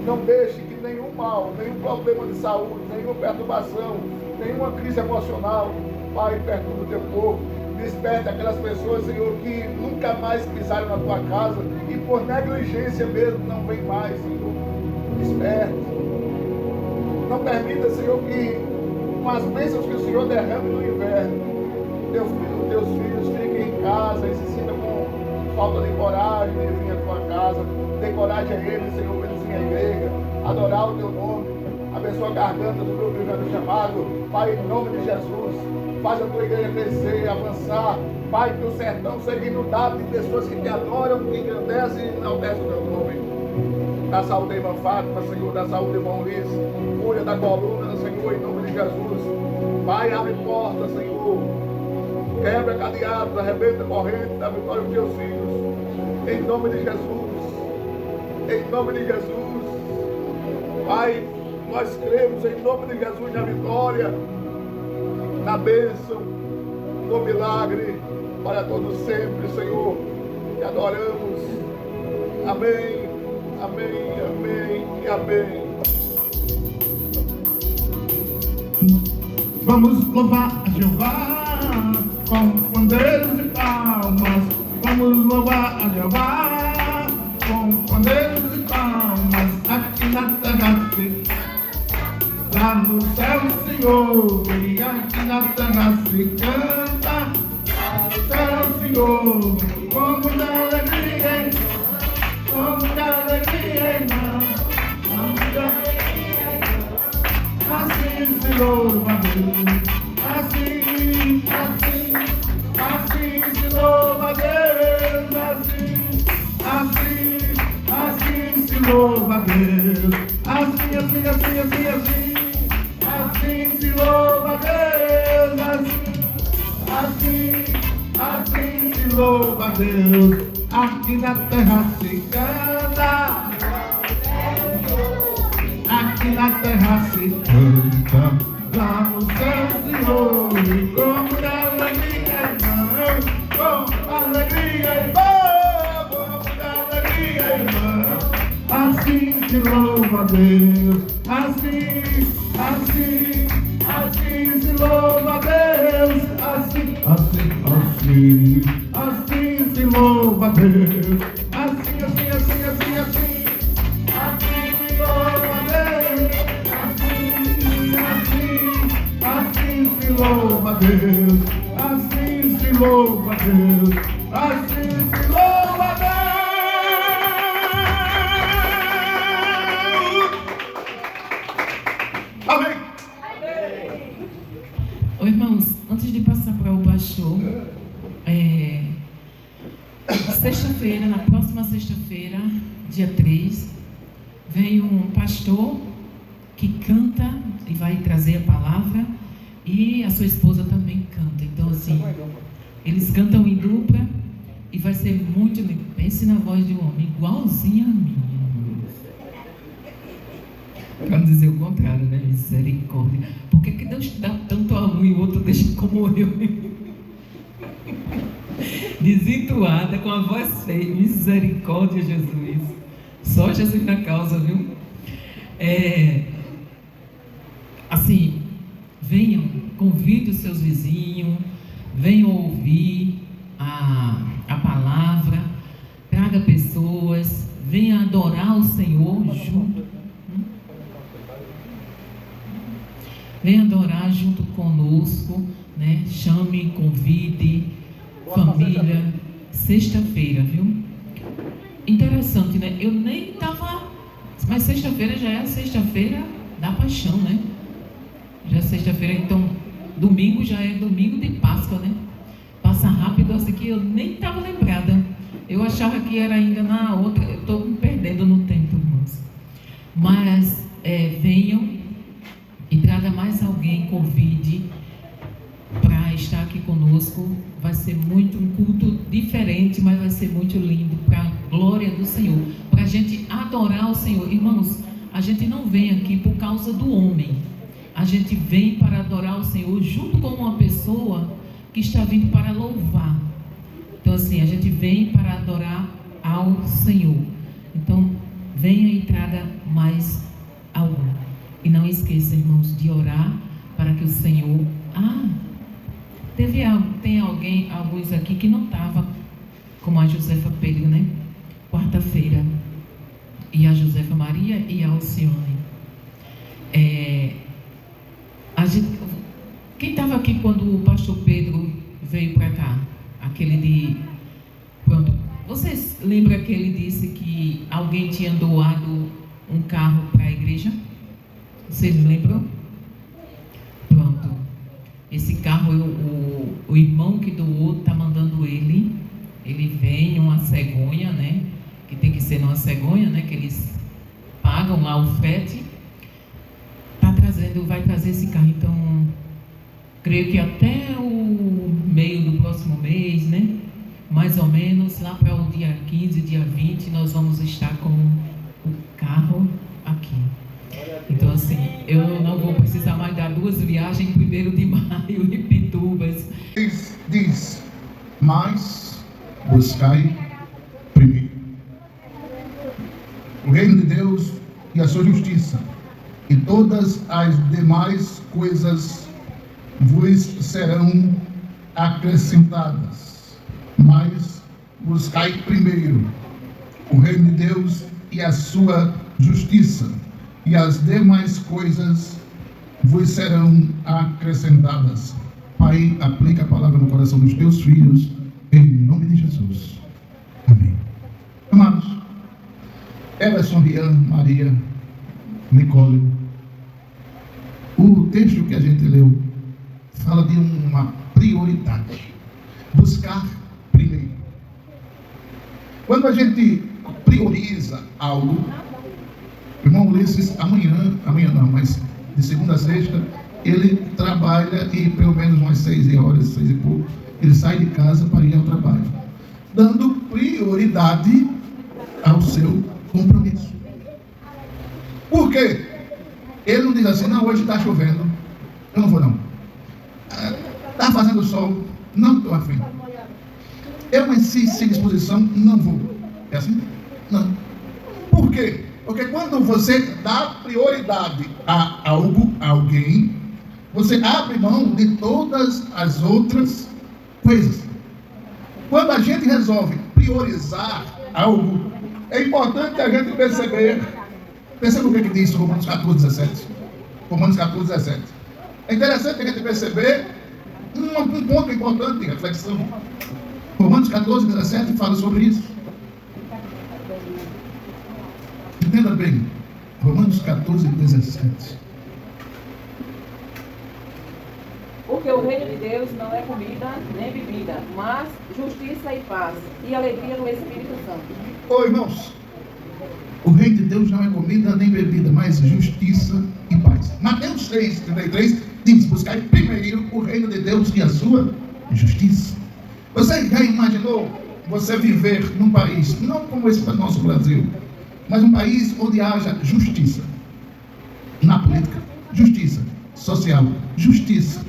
Não deixe que nenhum mal, nenhum problema de saúde, nenhuma perturbação, nenhuma crise emocional, Pai, perturbe o teu povo. Desperte aquelas pessoas, Senhor, que nunca mais pisaram na tua casa e por negligência mesmo não vem mais, Senhor. Desperte. Não permita, Senhor, que com as bênçãos que o Senhor derrame no inverno, teus filhos fiquem em casa e se sintam com falta de coragem de vir à tua casa. Dê coragem a eles, Senhor, para eles virem à igreja, adorar o teu nome. Abençoa a garganta do grupo Vivendo Chamado. Pai, em nome de Jesus, faz a tua igreja crescer, avançar. Pai, que o sertão seja inundado de pessoas que te adoram, que engrandecem e enaltecem o teu nome. Dá saúde, irmã Fátima, Senhor, dá saúde, irmão Ulisses. Cura da coluna, Senhor, em nome de Jesus. Pai, abre portas, Senhor. Quebra cadeados, arrebenta corrente da vitória dos teus filhos. Em nome de Jesus. Em nome de Jesus. Pai, nós cremos em nome de Jesus na vitória, na bênção, no milagre, para todos sempre, Senhor. Te adoramos. Amém, amém, amém e amém. Vamos louvar a Jeová. com pandeiros e palmas, vamos louvar a Jeová. Com pandeiros e palmas, aqui na terra se lá no céu se ouve, aqui na terra se canta. Lá no céu se ouve, com muita alegria, com muita alegria, irmão, com muita alegria, assim se louva Deus, assim, assim, assim se louva Deus, assim, assim se louva Deus, assim, assim, assim, assim, assim, assim se louva Deus, assim, assim se louva Deus, aqui na terra se canta, aqui na terra se canta, lá no céu se ouve, com muita alegria, irmão, com alegria, irmão, com muita alegria, irmão, assim se louva Deus, assim, assim, assim se louva Deus, assim, assim, assim, assim se louva Deus, assim, assim, assim, assim, assim, assim se louva Deus, assim, assim, assim se louva Deus, assim se louva Deus, assim se louva Deus. Amém. Ô, irmãos, antes de passar para o pastor, sexta-feira, na próxima sexta-feira, dia 3, vem um pastor que canta e vai trazer a palavra, e a sua esposa também canta. Então, assim, eles cantam em dupla e vai ser muito lindo. Pense na voz de um homem, igualzinha a minha. Para não dizer o contrário, né? Misericórdia. Por que Deus dá tanto a um e o outro deixa como eu? Desentoada, com a voz feia. Misericórdia, Jesus. Só Jesus na causa, viu? Assim, venham, convide os seus vizinhos, venham ouvir a palavra, traga pessoas, venha adorar o Senhor junto. Venha adorar junto conosco, né? Chame, convide, família. Sexta-feira, viu? Interessante, né? Eu nem estava... Mas sexta-feira já é a sexta-feira da paixão, né? Já é sexta-feira, então domingo já é domingo de Páscoa, né? Passa rápido, assim que eu nem estava lembrada. Eu achava que era ainda na outra. Eu estou me perdendo no tempo, irmãos. Mas venham e traga mais alguém, convide para estar aqui conosco. Vai ser muito um culto diferente, mas vai ser muito lindo, para a glória do Senhor, para a gente adorar o Senhor. Irmãos, a gente não vem aqui por causa do homem, a gente vem para adorar o Senhor junto com uma pessoa que está vindo para louvar. Então, assim, a gente vem para adorar ao Senhor. Então, venha e traga mais algum. E não esqueça, irmãos, de orar para que o Senhor... tem alguns aqui que não estavam, como a Josefa Pedro, né? Quarta-feira. E a Josefa Maria e a Alcione. Quem estava aqui quando o pastor Pedro veio para cá? Pronto. Vocês lembram que ele disse que alguém tinha doado um carro para a igreja? Vocês lembram? Pronto. Esse carro, o irmão que doou está mandando ele vem em uma cegonha, né? Que tem que ser numa cegonha, né? Que eles pagam lá o frete. Vai trazer esse carro. Então, creio que até o meio do próximo mês, né? Mais ou menos, lá para o dia 15, dia 20, nós vamos estar com o carro aqui. Então, assim, eu não vou precisar mais dar 2 viagens, 1º de maio, em Pitubas. Diz, mas buscai primeiro o reino de Deus e a sua justiça, e todas as demais coisas vos serão acrescentadas. Mas buscai primeiro o reino de Deus e a sua justiça, e as demais coisas vos serão acrescentadas. Pai, aplica a palavra no coração dos teus filhos, em nome de Jesus. Amém. Amados, Everson, Rian, Maria, Nicole, o texto que a gente leu fala de uma prioridade. Buscar primeiro. Quando a gente prioriza algo, o irmão Ulisses, amanhã não, mas de segunda a sexta, ele trabalha e pelo menos umas 6 horas, 6 e pouco, ele sai de casa para ir ao trabalho, dando prioridade ao seu compromisso. Por quê? Ele não diz assim, não, hoje está chovendo, eu não vou não. Está fazendo sol, não estou afim. Eu, mas sem disposição, não vou. É assim? Não. Por quê? Porque quando você dá prioridade a algo, a alguém, você abre mão de todas as outras coisas. Quando a gente resolve priorizar algo, é importante a gente perceber. Perceba o que diz Romanos 14, 17. Romanos 14, 17. É interessante a gente perceber um ponto importante de reflexão. Romanos 14, 17 fala sobre isso. Entenda bem. Romanos 14, 17. Porque o reino de Deus não é comida nem bebida, mas justiça e paz e alegria no Espírito Santo. Ô irmãos, o reino de Deus não é comida nem bebida, mas justiça e paz. Mateus 6, 33 diz: buscai primeiro o reino de Deus e a sua justiça. Você já imaginou você viver num país, não como esse nosso Brasil, mas um país onde haja justiça na política, justiça social, justiça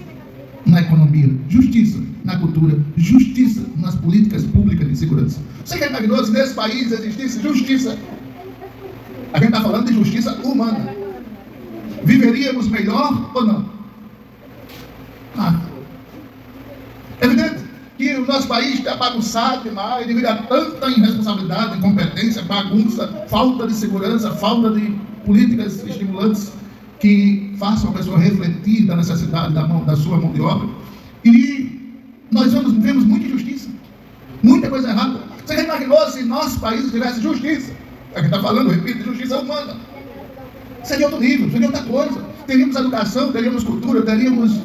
na economia, justiça na cultura, justiça nas políticas públicas de segurança? Você já imaginou se nesse país existisse justiça? A gente está falando de justiça humana. Viveríamos melhor ou não? É evidente que o nosso país está bagunçado demais devido a tanta irresponsabilidade, incompetência, bagunça, falta de segurança, falta de políticas estimulantes que façam a pessoa refletir da necessidade da sua mão de obra. E nós vemos muita injustiça, muita coisa errada. Você já imaginou se nosso país tivesse justiça? A gente está falando, repito, de justiça humana. Seria outro nível, seria outra coisa. Teríamos educação, teríamos cultura, teríamos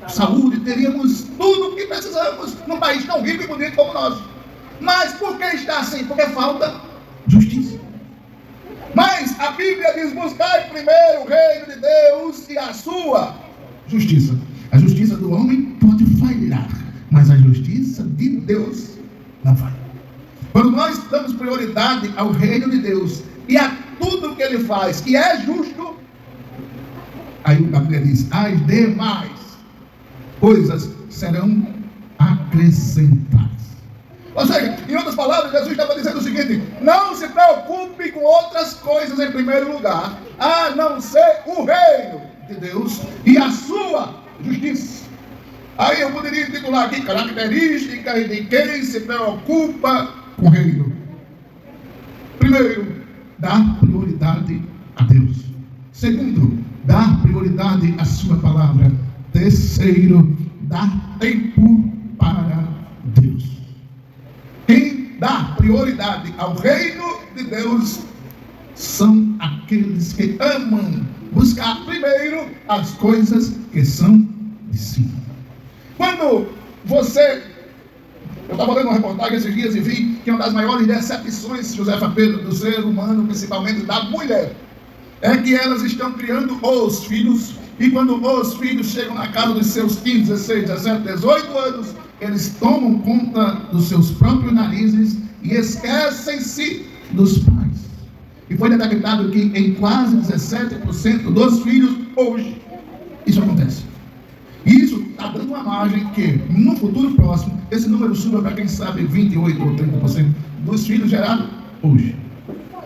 saúde, teríamos tudo o que precisamos num país tão rico e bonito como o nosso. Mas por que está assim? Porque falta justiça. Mas a Bíblia diz: buscai primeiro o reino de Deus e a sua justiça. A justiça do homem pode falhar, mas a justiça de Deus não falha. Quando nós damos prioridade ao reino de Deus e a tudo que ele faz, que é justo, aí a Bíblia diz: as demais coisas serão acrescentadas. Ou seja, em outras palavras, Jesus estava dizendo o seguinte: não se preocupe com outras coisas em primeiro lugar, a não ser o reino de Deus e a sua justiça. Aí eu poderia titular aqui: características de quem se preocupa com o reino. Primeiro, dar prioridade a Deus. Segundo, dar prioridade à sua palavra. Terceiro, dar tempo para Deus. Quem dá prioridade ao reino de Deus são aqueles que amam buscar primeiro as coisas que são de cima. Quando você... Eu estava lendo uma reportagem esses dias e vi que uma das maiores decepções, Josefa Pedro, do ser humano, principalmente da mulher, é que elas estão criando os filhos, e quando os filhos chegam na casa dos seus 15, 16, 17, 18 anos, eles tomam conta dos seus próprios narizes e esquecem-se dos pais. E foi detectado que em quase 17% dos filhos hoje isso acontece. E isso está dando uma margem que, no futuro próximo, esse número suba para, quem sabe, 28% ou 30% dos filhos gerados hoje.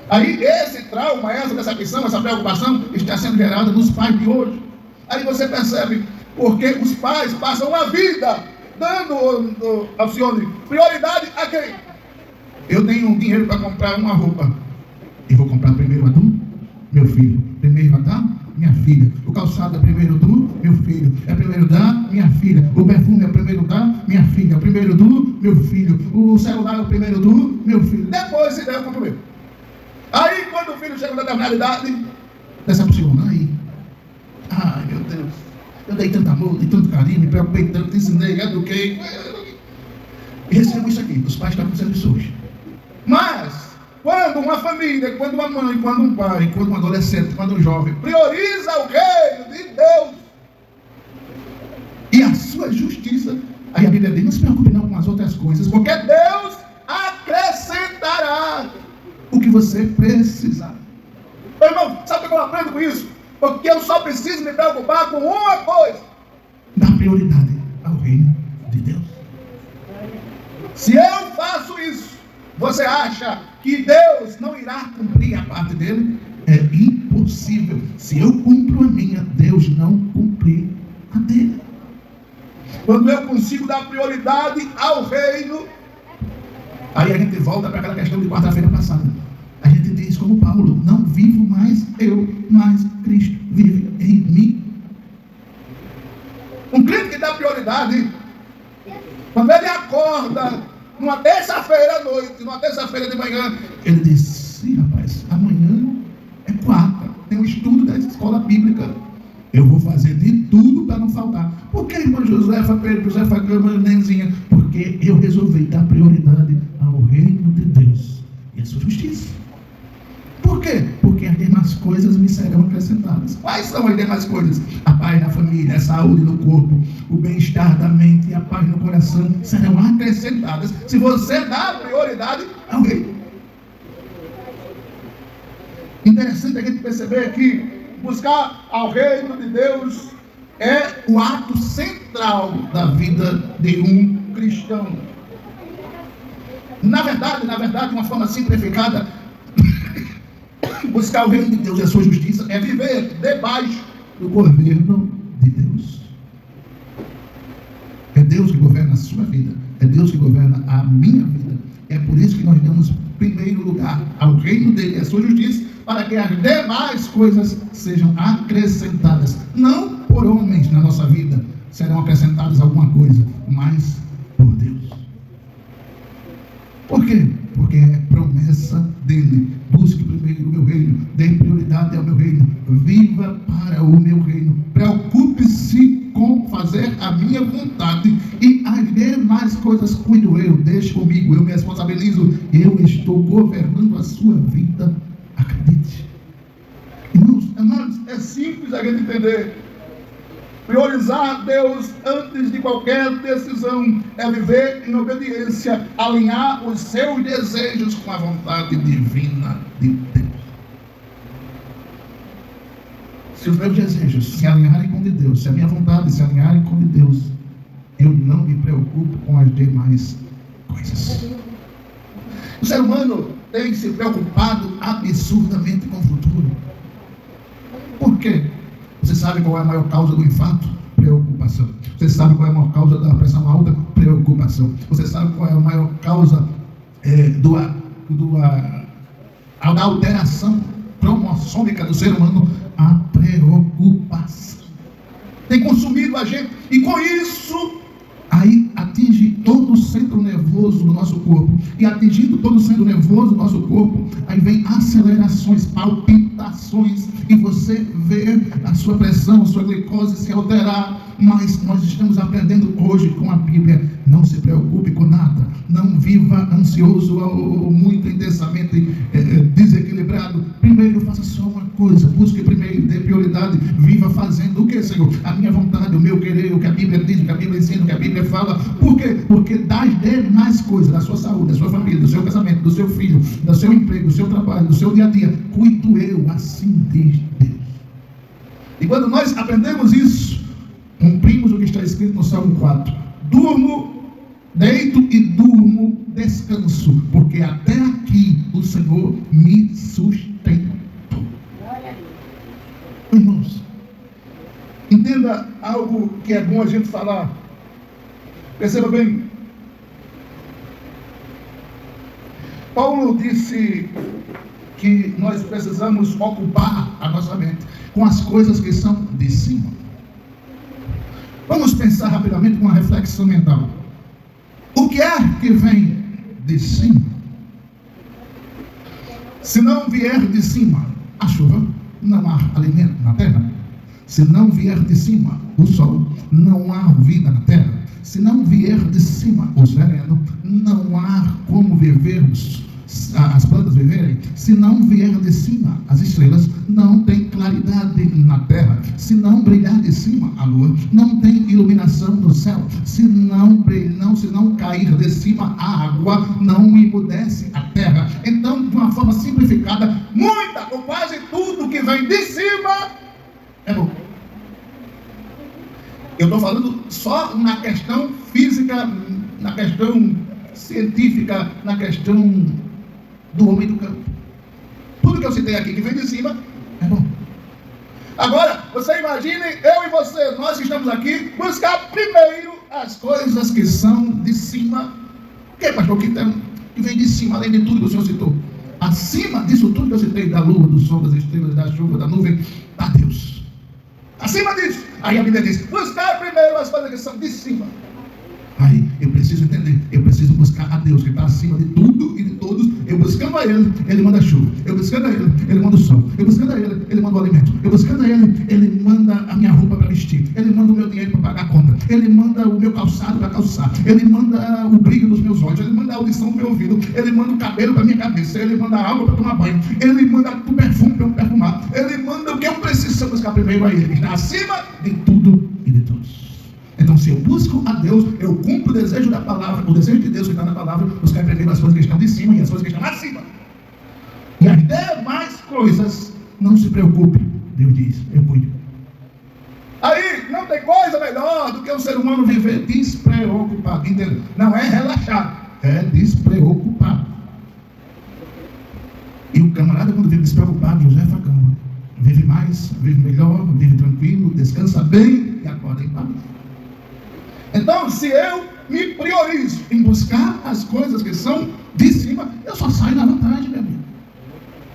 Aí esse trauma, essa decepção, essa preocupação está sendo gerada nos pais de hoje. Aí você percebe Porque os pais passam a vida dando, Alcione, prioridade a quem? Eu tenho dinheiro para comprar uma roupa. Eu vou comprar primeiro a tu, meu filho. Primeiro a dar, minha filha. O calçado é primeiro do, meu filho. É primeiro da, minha filha. O perfume é primeiro da, minha filha. O primeiro do, meu filho. O celular é o primeiro do, meu filho. Depois se der o primeiro. Aí quando o filho chega na determinada idade, decepciona aí. Ai meu Deus, eu dei tanto amor, dei tanto carinho, me preocupei tanto, ensinei, eduquei. E recebo isso aqui, os pais estão com serviços. Mas, quando uma família, quando uma mãe, quando um pai, quando um adolescente, quando um jovem prioriza o reino de Deus e a sua justiça, aí a Bíblia diz, não se preocupe não com as outras coisas, porque Deus acrescentará o que você precisar. Meu irmão, sabe o que eu aprendo com isso? Porque eu só preciso me preocupar com uma coisa: dar prioridade ao reino de Deus. Se eu faço isso, você acha que Deus não irá cumprir a parte dele? É impossível. Se eu cumpro a minha, Deus não cumprir a dele. Quando eu consigo dar prioridade ao reino, aí a gente volta para aquela questão de quarta-feira passada. A gente diz como Paulo, não vivo mais eu, mas Cristo vive em mim. Um crente que dá prioridade, quando ele acorda numa terça-feira à noite, numa terça-feira de manhã, ele diz, sim rapaz, amanhã é quarta, tem um estudo da escola bíblica, eu vou fazer de tudo para não faltar. Por que, irmã Josefa, Pedro, Josefa Câmara, Nenzinha? Porque eu resolvi dar prioridade ao reino de Deus e a sua justiça. Por quê? Porque as demais coisas me serão acrescentadas. Quais são as demais coisas? A paz na família, a saúde no corpo, o bem-estar da mente e a paz no coração serão acrescentadas se você dá prioridade ao reino. Interessante a gente perceber que buscar ao reino de Deus é o ato central da vida de um cristão. Na verdade, de uma forma simplificada, buscar o reino de Deus e a sua justiça é viver debaixo do governo de Deus. É Deus que governa a sua vida, é Deus que governa a minha vida. É por isso que nós damos primeiro lugar ao reino dele e a sua justiça, para que as demais coisas sejam acrescentadas. Não por homens na nossa vida serão acrescentadas alguma coisa, mas por Deus. Por quê? Porque é promessa dele. Busque primeiro o meu reino, dê prioridade ao meu reino, viva para o meu reino, preocupe-se com fazer a minha vontade e as demais coisas cuido eu, deixe comigo, eu me responsabilizo, eu estou governando a sua vida, acredite. Irmãos, é simples a gente entender. Priorizar Deus antes de qualquer decisão é viver em obediência, alinhar os seus desejos com a vontade divina de Deus. Se os meus desejos se alinharem com o de Deus, se a minha vontade se alinharem com o de Deus, eu não me preocupo com as demais coisas. O ser humano tem se preocupado absurdamente com o futuro. Por quê? Você sabe qual é a maior causa do infarto? Preocupação. Você sabe qual é a maior causa da pressão alta? Preocupação. Você sabe qual é a maior causa da alteração cromossômica do ser humano? A preocupação. Tem consumido a gente, e com isso aí atinge todo o centro nervoso do nosso corpo, e atingindo todo o centro nervoso do nosso corpo, aí vem acelerações, palpitações, e você vê a sua pressão, a sua glicose se alterar. Mas nós estamos aprendendo hoje com a Bíblia: não se preocupe com nada, não viva ansioso ou muito intensamente desequilibrado. Primeiro faça só uma coisa, busque primeiro, dê prioridade, viva fazendo o que, Senhor? A minha vontade, o meu querer, o que a Bíblia diz, o que a Bíblia ensina, o que a Bíblia fala. Por quê? Porque das demais coisas, da sua saúde, da sua família, do seu casamento, do seu filho, do seu emprego, do seu trabalho, do seu dia a dia, cuido eu, assim diz Deus. E quando nós aprendemos isso, cumprimos o que está escrito no Salmo 4. Durmo, deito e durmo, descanso, porque até aqui o Senhor me sustentou. Irmãos, Entenda algo que é bom a gente falar. Perceba bem. Paulo disse que nós precisamos ocupar a nossa mente com as coisas que são de cima. Vamos pensar rapidamente com uma reflexão mental. O que é que vem de cima? Se não vier de cima a chuva, não há alimento na terra. Se não vier de cima o sol, não há vida na terra. Se não vier de cima o sereno, não há como vivermos, as plantas viverem. Se não vier de cima as estrelas, não tem claridade na terra. Se não brilhar de cima a lua, não tem iluminação no céu. Se não cair de cima a água, não emudece a terra. Então, de uma forma simplificada, muita ou quase tudo que vem de cima é bom. Eu estou falando só na questão física, na questão científica, na questão do homem do campo. Tudo que eu citei aqui que vem de cima é bom. Agora, você imagine, eu e você, nós que estamos aqui, buscar primeiro as coisas que são de cima. O que, pastor, que vem de cima, além de tudo que o senhor citou? Acima disso tudo que eu citei, da lua, do sol, das estrelas, da chuva, da nuvem, está Deus. Acima disso. Aí a Bíblia diz, buscar primeiro as coisas que são de cima. Aí eu preciso entender, eu preciso buscar a Deus que está acima de tudo e de todos. Eu buscando a Ele, Ele manda a chuva. Eu buscando a Ele, Ele manda o sol. Eu buscando a Ele, Ele manda o alimento. Eu buscando a Ele, Ele manda a minha roupa para vestir. Ele manda o meu dinheiro para pagar a conta. Ele manda o meu calçado para calçar. Ele manda o brilho dos meus olhos. Ele manda a audição do meu ouvido. Ele manda o cabelo para minha cabeça. Ele manda a água para tomar banho. Ele manda o perfume para eu perfumar. Ele manda o que eu preciso buscar primeiro a Ele, que está acima de tudo e de todos. Então, se eu busco a Deus, eu cumpro o desejo da palavra, o desejo de Deus que está na palavra, buscar primeiro as coisas que estão de cima e as coisas que estão acima. E as demais coisas, não se preocupe. Deus diz, eu cuido. Aí, não tem coisa melhor do que um ser humano viver despreocupado. Entendeu? Não é relaxado, é despreocupado. E o camarada, quando vive despreocupado, José Facão, vive mais, vive melhor, vive tranquilo, descansa bem e acorda em paz. Então, se eu me priorizo em buscar as coisas que são de cima, eu só saio na vantagem, meu amigo.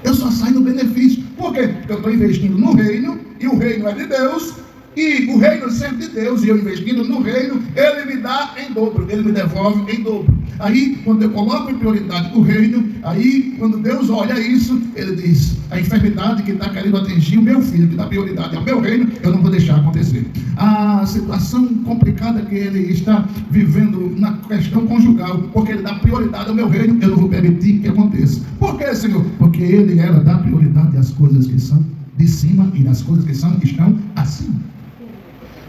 Eu só saio no benefício. Por quê? Porque eu estou investindo no reino, e o reino é de Deus, e o reino é sempre de Deus, e eu investindo no reino, Ele me dá em dobro, Ele me devolve em dobro. Aí, quando eu coloco em prioridade o reino, aí, quando Deus olha isso, Ele diz, a enfermidade que está querendo atingir o meu filho, que dá prioridade ao meu reino, eu não vou deixar acontecer. A situação complicada que ele está vivendo na questão conjugal, porque ele dá prioridade ao meu reino, eu não vou permitir que aconteça. Por quê, Senhor? Porque Ele, ela dá prioridade às coisas que são de cima e nas coisas que estão acima.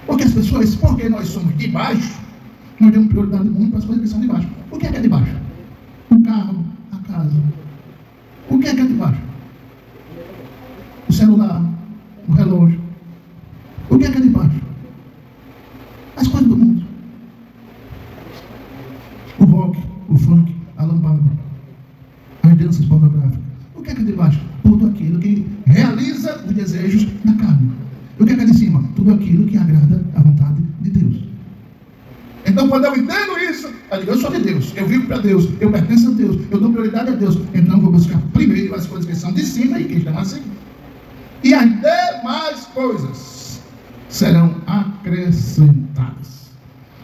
Porque as pessoas, porque nós somos de baixo, nós damos prioridade muito para as coisas que são de baixo. O que é de baixo? O carro, a casa. O que é de baixo? O celular, o relógio. O que é de baixo? As coisas do mundo. O rock, o funk, a lambada, as danças pornográficas. O que é de baixo? Tudo aquilo que realiza os desejos da carne. O que é de cima? Tudo aquilo que agrada a vontade de Deus. Então, quando eu entendo isso, eu digo, eu sou de Deus, eu vivo para Deus, eu pertenço a Deus, eu dou prioridade a Deus. Então, eu vou buscar primeiro as coisas que são de cima e que estão acima. E as demais coisas serão acrescentadas.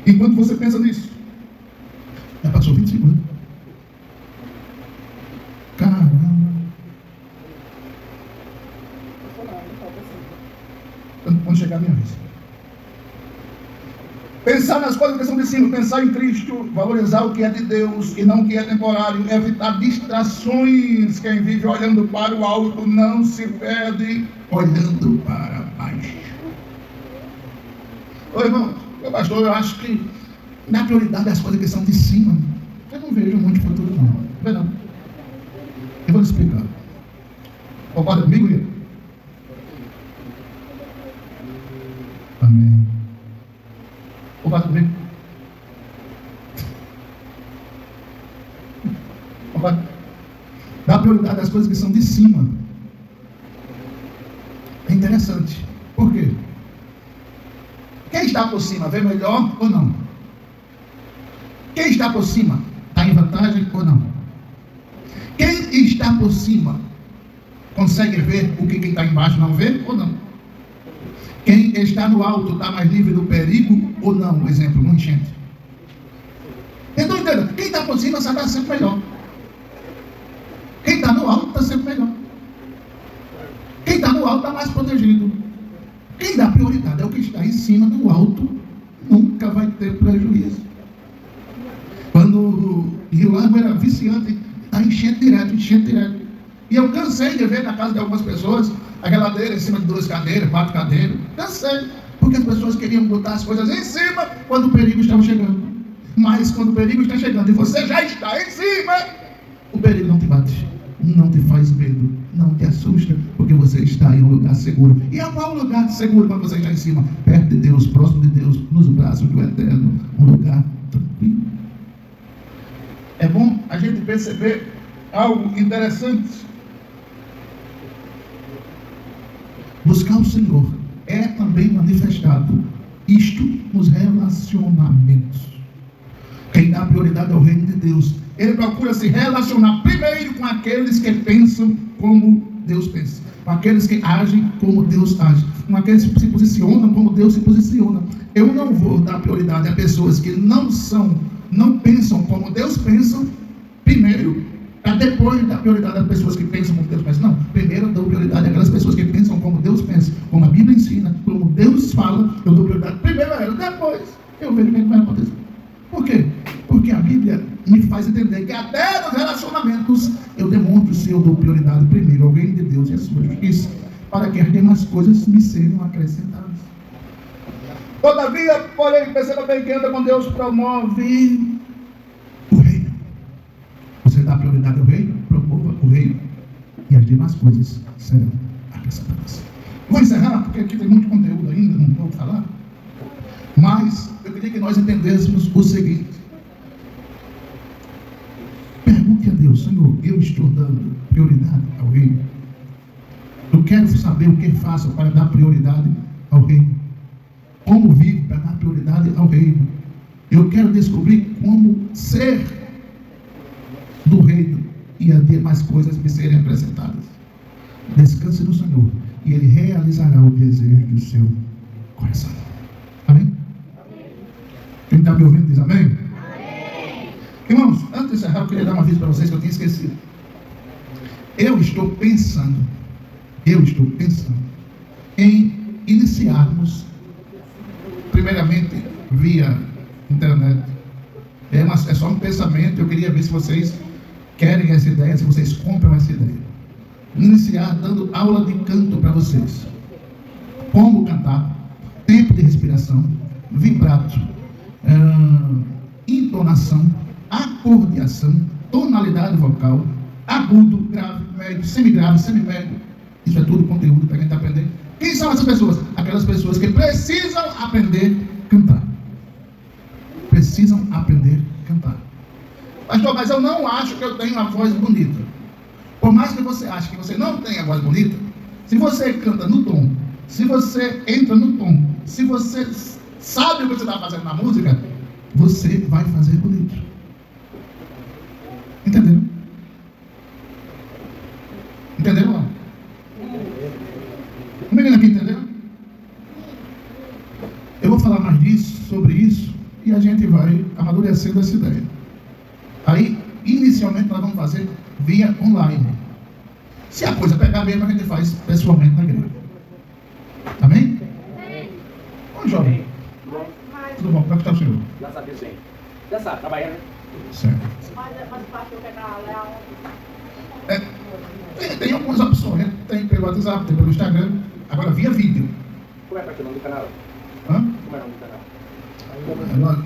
Enquanto você pensa nisso, já passou 20 segundos. Caramba. Quando chegar a minha vez. Pensar nas coisas que são de cima, pensar em Cristo, valorizar o que é de Deus e não o que é temporário, evitar distrações. Quem vive olhando para o alto não se perde olhando para baixo. Ô irmão, meu pastor, eu acho que na prioridade as coisas que são de cima, eu não vejo muito futuro não. Vê não. Eu vou lhe explicar. Concorda comigo, Lia? Amém. Concorda comigo? Concorda? Dá prioridade às coisas que são de cima. É interessante. Por quê? está por cima vê melhor ou não? Quem está por cima está em vantagem ou não? Quem está por cima consegue ver o que quem está embaixo não vê ou não? Quem está no alto está mais livre do perigo ou não? Exemplo, uma enchente. Então entenda, quem está por cima está sempre melhor. Quem está no alto está sempre melhor. Quem está no alto está mais protegido. Quem dá prioridade é o que está em cima do alto, nunca vai ter prejuízo. Quando o Rio Largo era viciante, está enchendo direto. E eu cansei de ver na casa de algumas pessoas a geladeira em cima de 2 cadeiras, 4 cadeiras. Cansei, porque as pessoas queriam botar as coisas em cima quando o perigo estava chegando. Mas quando o perigo está chegando e você já está em cima, o perigo não te bate, não te faz medo, não te assusta, porque você está em um lugar seguro. E é qual lugar seguro quando você está em cima? Perto de Deus, próximo de Deus, nos braços do Eterno, um lugar tranquilo. É bom a gente perceber algo interessante. Buscar o Senhor é também manifestado isto nos relacionamentos. Quem dá prioridade ao reino de Deus, ele procura se relacionar primeiro com aqueles que pensam como Deus pensa, com aqueles que agem como Deus age, com aqueles que se posicionam como Deus se posiciona. Eu não vou dar prioridade a pessoas que não pensam como Deus pensa, primeiro, para depois dar prioridade a pessoas que pensam como Deus pensa. Não, primeiro eu dou prioridade àquelas pessoas que pensam como Deus pensa, como a Bíblia ensina, como Deus fala. Eu dou prioridade primeiro a elas, depois eu vejo o que vai acontecer. Por quê? Porque a Bíblia me faz entender que até nos relacionamentos eu demonstro se eu dou prioridade primeiro ao reino de Deus e a sua justiça, para que as demais coisas me sejam acrescentadas. Todavia, porém, perceba bem que anda com Deus promove o reino. Você dá prioridade ao reino, promova o reino, e as demais coisas serão acrescentadas. Vou encerrar, porque aqui tem muito conteúdo ainda, não vou falar. Mas eu queria que nós entendêssemos o seguinte. Pergunte a Deus: Senhor, eu estou dando prioridade ao reino? Eu quero saber o que faço para dar prioridade ao reino. Como vivo para dar prioridade ao reino? Eu quero descobrir como ser do reino e as demais coisas me serem apresentadas. Descanse no Senhor e Ele realizará o desejo do seu coração. Amém? Quem está me ouvindo diz amém? Amém? Irmãos, antes de encerrar, eu queria dar um aviso para vocês que eu tinha esquecido. Eu estou pensando em iniciarmos, primeiramente, via internet. É só um pensamento. Eu queria ver se vocês querem essa ideia, se vocês compram essa ideia. Iniciar dando aula de canto para vocês. Como cantar, tempo de respiração, vibrato, entonação, acordeação, tonalidade vocal, agudo, grave, médio, semigrave, semimédio. Isso é tudo conteúdo para quem está aprendendo. Quem são essas pessoas? Aquelas pessoas que precisam aprender a cantar. Precisam aprender a cantar. Pastor, mas eu não acho que eu tenho uma voz bonita. Por mais que você ache que você não tem a voz bonita, se você canta no tom, se você entra no tom, se você sabe o que você está fazendo na música, você vai fazer bonito. Entenderam? Entenderam ou não? O menino aqui entendeu? Eu vou falar mais sobre isso, e a gente vai amadurecendo essa ideia. Aí, inicialmente, nós vamos fazer via online. Se a coisa pegar mesmo, a gente faz pessoalmente na igreja. Amém? Bom, jovem. Tudo bom? Como é que está o senhor? Graças a Deus, bem. Já sabe, trabalhando, né? Certo. Mas o pastor quer dar aula. Tem algumas opções, né? Tem pelo WhatsApp, tem pelo Instagram. Agora, via vídeo. Como é o nome do canal? Hã? Como é o nome do canal?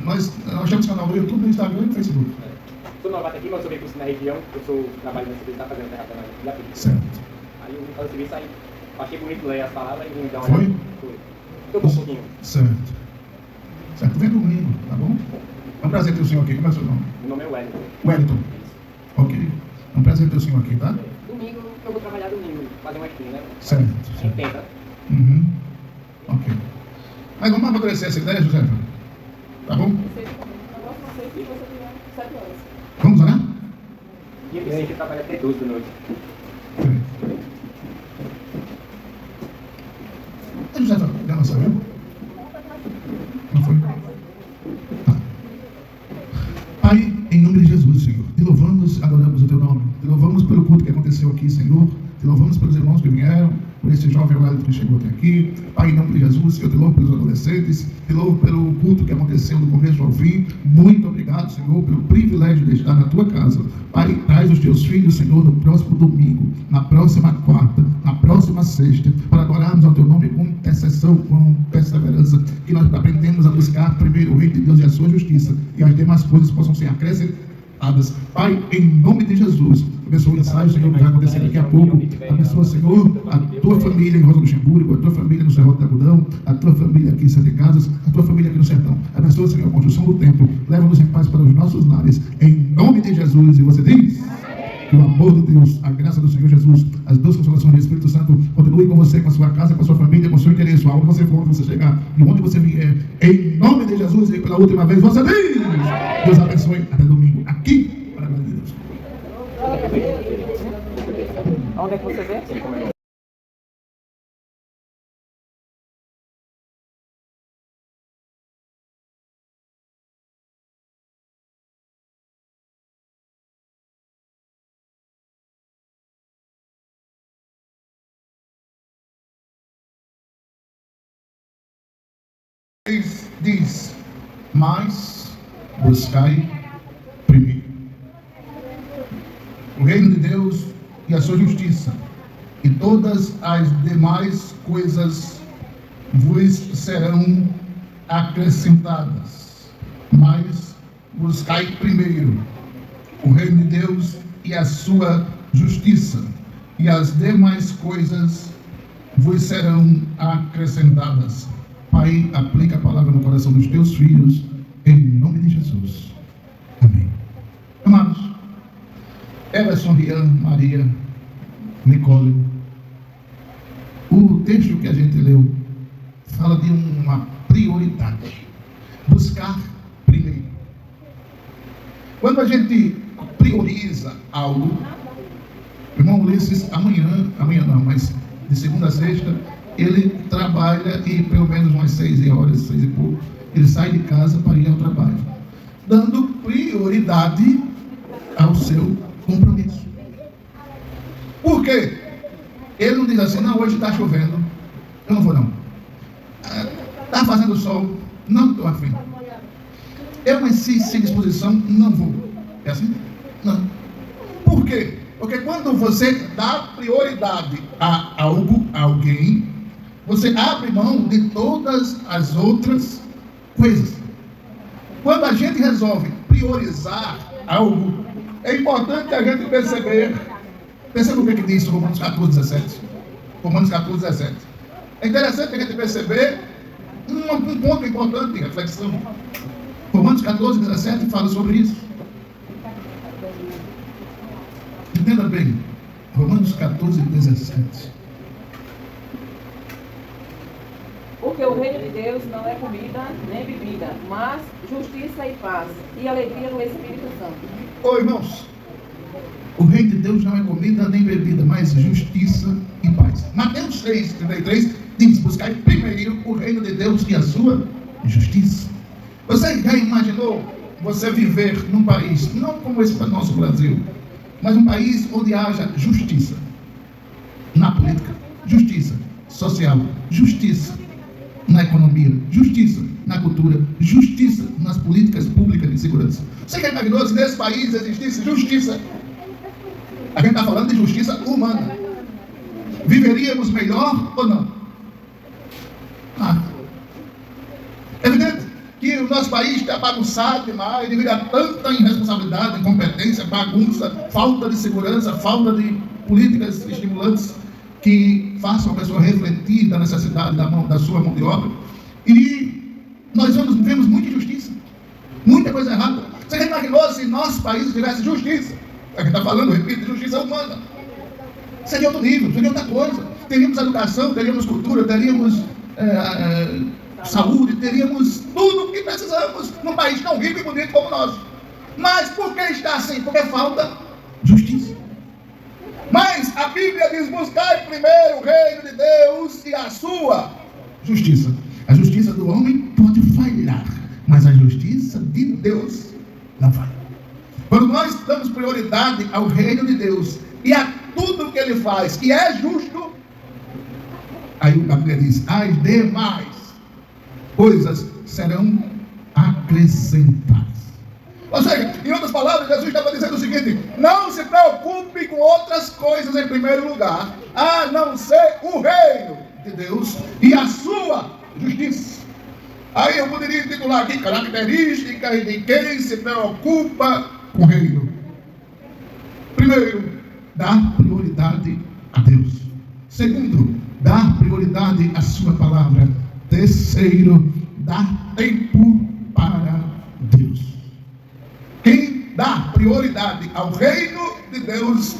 Nós temos canal no YouTube, no Instagram e no Facebook. Sou novato aqui, mas sou bem curso na região. Eu trabalho nesse serviço, está fazendo terraplanagem na filha. Certo. Aí eu vim fazer o serviço aí. Achei bonito ler as palavras e me dar uma Foi? olhada. Foi. Eu tô um pouquinho. Certo. Certo. Vem comigo, tá bom? É um prazer ter o senhor aqui. Como é o seu nome? Meu nome é Wellington. Wellington. Ok. É um prazer ter o senhor aqui, tá? Domingo, eu vou trabalhar domingo, fazer uma espinha, né? Certo. Aí tenta. Uhum. Ok. Mas vamos amadurecer essa ideia, José? Tá bom? Vamos orar? E a gente trabalha até 12 da noite. José, já não saiu? Não foi? Tá. Pai, em nome de Jesus, Senhor, te louvamos, adoramos o teu nome. Te louvamos pelo culto que aconteceu aqui, Senhor. Te louvamos pelos irmãos que vieram, por esse jovem Wellington que chegou até aqui. Pai, em nome de Jesus, eu te louvo pelos adolescentes, te louvo pelo culto que aconteceu do começo ao fim. Muito obrigado, Senhor, pelo privilégio de estar na tua casa. Pai, traz os teus filhos, Senhor, no próximo domingo, na próxima quarta, na próxima sexta, para adorarmos ao teu nome com intercessão, com perseverança, que nós aprendemos a buscar primeiro o reino de Deus e a sua justiça, e as demais coisas possam ser acrescentadas. Pai, em nome de Jesus, abençoa o ensaio, Senhor, que vai acontecer daqui a pouco. Abençoa, Senhor, a tua família em Rosa Luxemburgo, a tua família no Serrote da Algodão, a tua família aqui em Sete Casas, a tua família aqui no Sertão. Abençoa, Senhor, a construção do templo. Leva-nos em paz para os nossos lares, em nome de Jesus. E você diz? Que o amor de Deus, a graça do Senhor Jesus, as duas consolações do Espírito Santo continue com você, com a sua casa, com a sua família, com o seu interesse, aonde você for, onde você chegar e onde você vier, em nome de Jesus. E pela última vez você diz: Deus abençoe, até domingo, aqui, para a glória de Deus. Onde é que você vê? Diz, mas buscai primeiro o reino de Deus e a sua justiça, e todas as demais coisas vos serão acrescentadas. Mas buscai primeiro o reino de Deus e a sua justiça, e as demais coisas vos serão acrescentadas. Pai, aplica a palavra no coração dos teus filhos, em nome de Jesus. Amém. Amados, Everson, Rian, Maria, Nicole, o texto que a gente leu fala de uma prioridade. Buscar primeiro. Quando a gente prioriza algo, o irmão Ulisses, amanhã não, mas de segunda a sexta, ele trabalha e pelo menos umas 6 horas, 6 e pouco, ele sai de casa para ir ao trabalho, dando prioridade ao seu compromisso. Por quê? Ele não diz assim: não, hoje está chovendo, eu não vou não. Está fazendo sol, não estou afim. Eu nasci sem disposição, não vou. É assim? Não. Por quê? Porque quando você dá prioridade a algo, a alguém, você abre mão de todas as outras coisas. Quando a gente resolve priorizar algo, é importante a gente perceber. Perceba o que diz Romanos 14:17. Romanos 14:17. É interessante a gente perceber um ponto importante de reflexão. Romanos 14:17 fala sobre isso. Entenda bem. Romanos 14:17. Porque o reino de Deus não é comida nem bebida, mas justiça e paz e alegria no Espírito Santo. Ô irmãos, o reino de Deus não é comida nem bebida, mas justiça e paz. Mateus 6:33 diz: buscai primeiro o reino de Deus e a sua justiça. Você já imaginou você viver num país, não como esse nosso Brasil, mas um país onde haja justiça na política, justiça social, justiça na economia, justiça na cultura, justiça nas políticas públicas de segurança? Você já imaginou se nesse país existisse justiça? A gente está falando de justiça humana. Viveríamos melhor ou não? É evidente que o nosso país está bagunçado demais devido a tanta irresponsabilidade, incompetência, bagunça, falta de segurança, falta de políticas estimulantes que façam a pessoa refletir da necessidade da sua mão de obra. E nós vemos muita injustiça, muita coisa errada. Você já imaginou se nosso país tivesse justiça? A gente está falando, repito, de justiça humana. Seria outro nível, seria outra coisa. Teríamos educação, teríamos cultura, teríamos saúde, teríamos tudo o que precisamos num país tão rico e bonito como o nosso. Mas por que está assim? Porque falta justiça. Mas a Bíblia diz: buscai primeiro o reino de Deus e a sua justiça. A justiça do homem pode falhar, mas a justiça de Deus não falha. Quando nós damos prioridade ao reino de Deus e a tudo que Ele faz, que é justo, aí a Bíblia diz: as demais coisas serão acrescentadas. Ou seja, em outras palavras, Jesus estava dizendo o seguinte: não se preocupe com outras coisas em primeiro lugar, a não ser o reino de Deus e a sua justiça. Aí eu poderia titular aqui: características de quem se preocupa com o reino. Primeiro, dar prioridade a Deus. Segundo, dar prioridade à sua palavra. Terceiro, dar tempo para Deus. Quem dá prioridade ao reino de Deus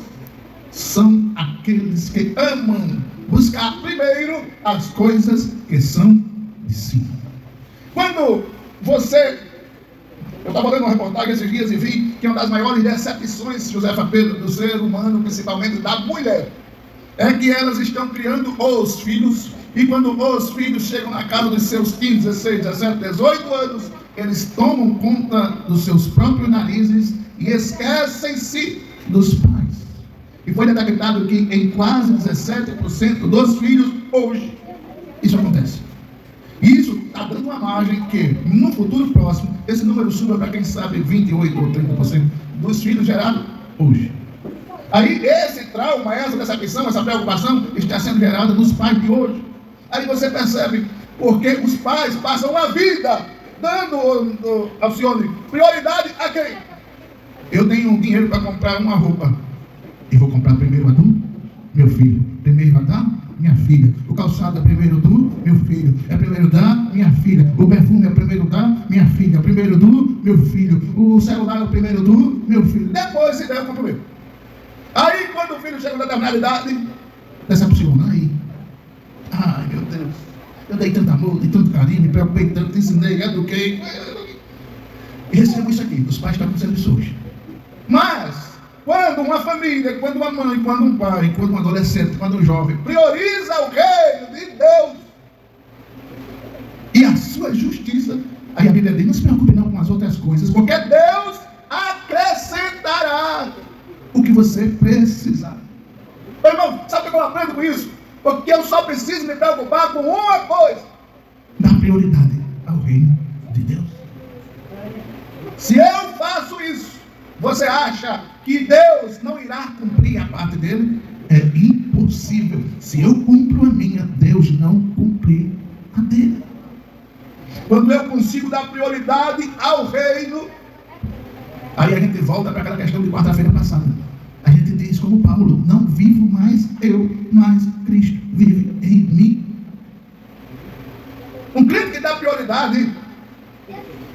são aqueles que amam buscar primeiro as coisas que são de cima. Quando você... Eu estava lendo uma reportagem esses dias e vi que uma das maiores decepções, Josefa Pedro, do ser humano, principalmente da mulher, é que elas estão criando os filhos, e quando os filhos chegam na casa dos seus 15, 16, 17, 18 anos, eles tomam conta dos seus próprios narizes e esquecem-se dos pais. E foi detectado que em quase 17% dos filhos hoje isso acontece. E isso está dando uma margem que, no futuro próximo, esse número suba para, quem sabe, 28 ou 30% dos filhos gerados hoje. Aí esse trauma, essa decepção, essa preocupação está sendo gerada nos pais de hoje. Aí você percebe porque os pais passam a vida dando, Alcione, prioridade a quem? Eu tenho dinheiro para comprar uma roupa. E vou comprar primeiro a do meu filho. Primeiro a da minha filha. O calçado é primeiro do meu filho. É primeiro da minha filha. O perfume é primeiro da minha filha. É primeiro do meu filho. O celular é o primeiro do meu filho. Depois se der o primeiro. Aí quando o filho chega na determinada idade, decepciona aí. Ai meu Deus, eu dei tanto amor, dei tanto carinho, me preocupei tanto, ensinei, eduquei. E recebo isso aqui, os pais estão acontecendo isso hoje. Mas, quando uma família, quando uma mãe, quando um pai, quando um adolescente, quando um jovem prioriza o reino de Deus e a sua justiça, aí a Bíblia diz: não se preocupe não com as outras coisas, porque Deus acrescentará o que você precisar. Meu irmão, sabe o que eu aprendo com isso? Porque eu só preciso me preocupar com uma coisa: dar prioridade ao reino de Deus. Se eu faço isso, você acha que Deus não irá cumprir a parte dele? É impossível. Se eu cumpro a minha, Deus não cumprir a dele. Quando eu consigo dar prioridade ao reino, aí a gente volta para aquela questão de quarta-feira passada. A gente diz como Paulo: não vivo mais eu, mas Cristo vive em mim. Um crente que dá prioridade,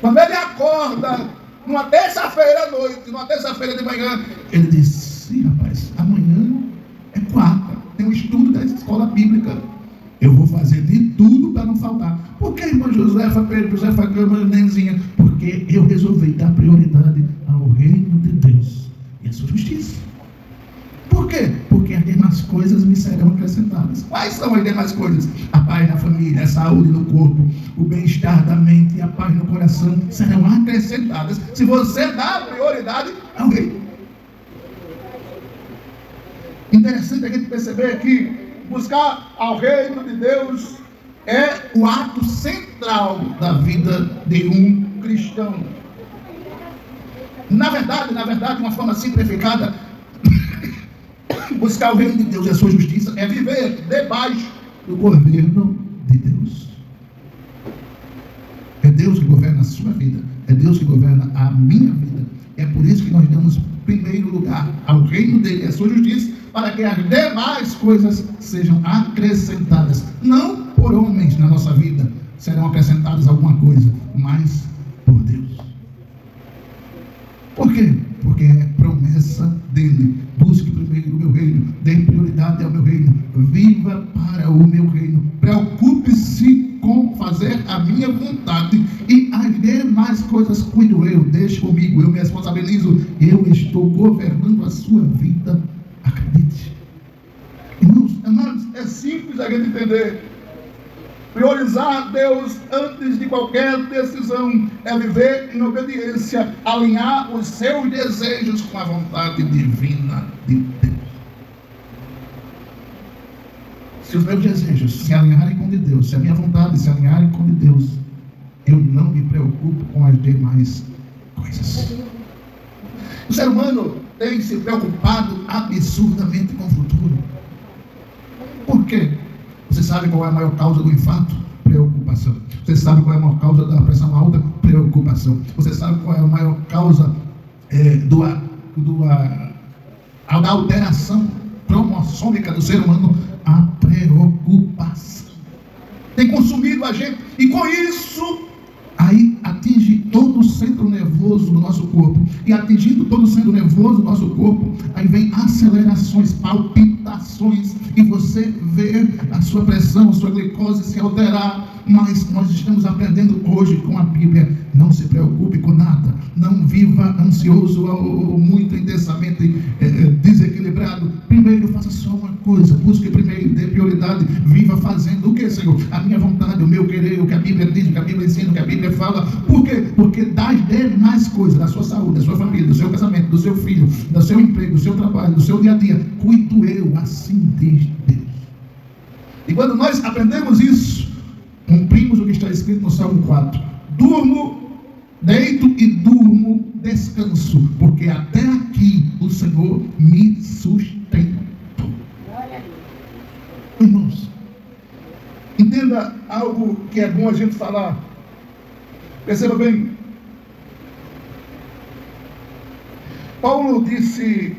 quando ele acorda numa terça-feira à noite, numa terça-feira de manhã, ele diz: sim, rapaz, amanhã é quarta, tem um estudo da escola bíblica, eu vou fazer de tudo para não faltar. Por que, irmã Josefa Pedro, Josefa Câmara, Nenzinha? Porque eu resolvi dar prioridade ao reino de Deus e a sua justiça. Por quê? Porque as demais coisas me serão acrescentadas. Quais são as demais coisas? A paz na família, a saúde no corpo, o bem-estar da mente e a paz no coração serão acrescentadas se você dá prioridade ao reino. Interessante a gente perceber que buscar ao reino de Deus é o ato central da vida de um cristão. Na verdade, de uma forma simplificada, buscar o reino de Deus e a sua justiça é viver debaixo do governo de Deus. É Deus que governa a sua vida, é Deus que governa a minha vida. É por isso que nós damos primeiro lugar ao reino dele e à sua justiça, para que as demais coisas sejam acrescentadas. Não por homens na nossa vida serão acrescentadas alguma coisa, mas por Deus. Por quê? Porque é promessa dele. Busque primeiro o meu reino, dê prioridade ao meu reino, viva para o meu reino, preocupe-se com com fazer a minha vontade, e as demais coisas cuido eu, deixe comigo, eu me responsabilizo, eu estou governando a sua vida, acredite. Irmãos, amados, é simples a gente entender. Priorizar Deus antes de qualquer decisão é viver em obediência, alinhar os seus desejos com a vontade divina de Deus. Se os meus desejos se alinharem com o de Deus, se a minha vontade se alinharem com o de Deus, eu não me preocupo com as demais coisas. O ser humano tem se preocupado absurdamente com o futuro. Por quê? Você sabe qual é a maior causa do infarto? Preocupação. Você sabe qual é a maior causa da pressão alta? Preocupação. Você sabe qual é a maior causa da alteração cromossômica do ser humano? A preocupação. Tem consumido a gente, e com isso aí atinge todo o centro nervoso do nosso corpo, e atingindo todo o centro nervoso do nosso corpo, aí vem acelerações, palpitações, e você vê a sua pressão, a sua glicose se alterar. Mas nós estamos aprendendo hoje com a Bíblia: não se preocupe com nada, não viva ansioso ou muito intensamente desequilibrado. Primeiro faça só uma coisa, busque primeiro, dê prioridade, viva fazendo o que, Senhor? A minha vontade, o meu querer, o que a Bíblia diz, o que a Bíblia ensina, o que a Bíblia fala. Por quê? Porque das demais coisas, da sua saúde, da sua família, do seu casamento, do seu filho, do seu emprego, do seu trabalho, do seu dia a dia, cuido eu, assim diz Deus. E quando nós aprendemos isso, cumprimos o que está escrito no Salmo 4: durmo, deito e durmo, descanso, porque até aqui o Senhor me sustentou. Irmãos, entenda algo que é bom a gente falar. Perceba bem. Paulo disse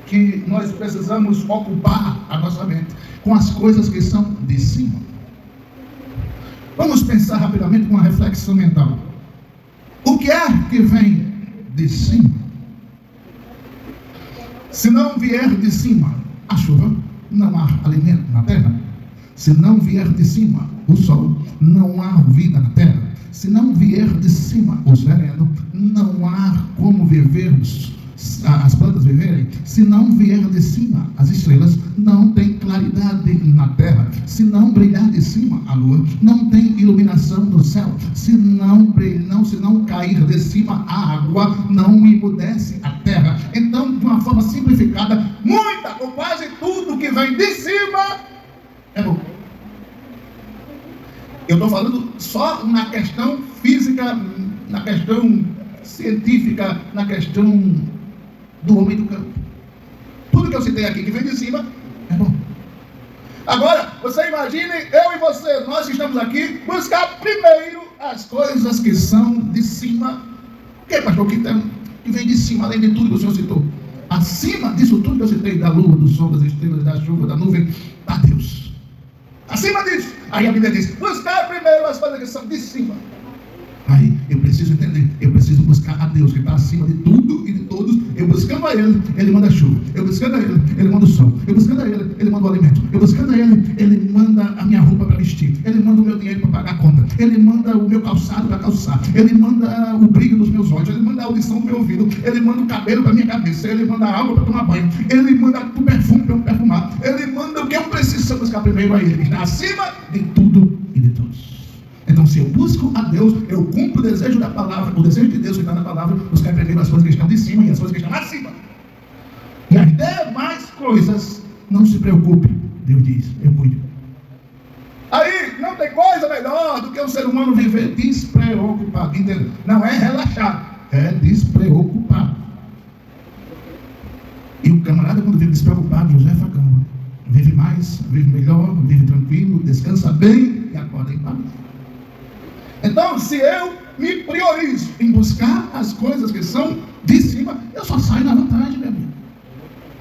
que nós precisamos ocupar a nossa mente com as coisas que são de cima. Vamos pensar rapidamente com uma reflexão mental. O que é que vem de cima? Se não vier de cima a chuva, não há alimento na terra. Se não vier de cima o sol, não há vida na terra. Se não vier de cima o sereno, não há como viver as plantas viverem. Se não vier de cima as estrelas, não tem claridade na terra. Se não brilhar de cima a lua, não tem iluminação no céu. Se não cair de cima a água, não emudece a terra. Então, de uma forma simplificada, muita ou quase tudo que vem de cima é bom. Eu estou falando só na questão física, na questão científica, na questão do homem do campo. Tudo que eu citei aqui que vem de cima é bom. Agora, você imagine, eu e você, nós que estamos aqui, buscar primeiro as coisas que são de cima. O que, pastor, que vem de cima, além de tudo que o senhor citou? Acima disso tudo que eu citei, da lua, do sol, das estrelas, da chuva, da nuvem, está Deus. Acima disso, aí a Bíblia diz: buscar primeiro as coisas que são de cima. Aí eu preciso entender, eu preciso buscar a Deus que está acima de tudo e de todos. Eu buscando a Ele, Ele manda a chuva. Eu buscando a Ele, Ele manda o sol. Eu buscando a Ele, Ele manda o alimento. Eu buscando a Ele, Ele manda a minha roupa para vestir. Ele manda o meu dinheiro para pagar a conta. Ele manda o meu calçado para calçar. Ele manda o brilho dos meus olhos. Ele manda a audição do meu ouvido. Ele manda o cabelo para minha cabeça. Ele manda a água para tomar banho. Ele manda o perfume para eu perfumar. Ele manda o que eu preciso buscar primeiro a Ele, que está acima de tudo e de todos. Então, se eu busco a Deus, eu cumpro o desejo da palavra, o desejo de Deus que está na palavra, buscar primeiro as coisas que estão de cima e as coisas que estão acima. E as demais coisas, não se preocupe, Deus diz, eu cuido. Aí, não tem coisa melhor do que o ser humano viver despreocupado, entendeu? Não é relaxado, é despreocupado. E o camarada, quando vive despreocupado, Josefa cama. Vive mais, vive melhor, vive tranquilo, descansa bem e acorda em paz. Então, se eu me priorizo em buscar as coisas que são de cima, eu só saio na vantagem, meu amigo.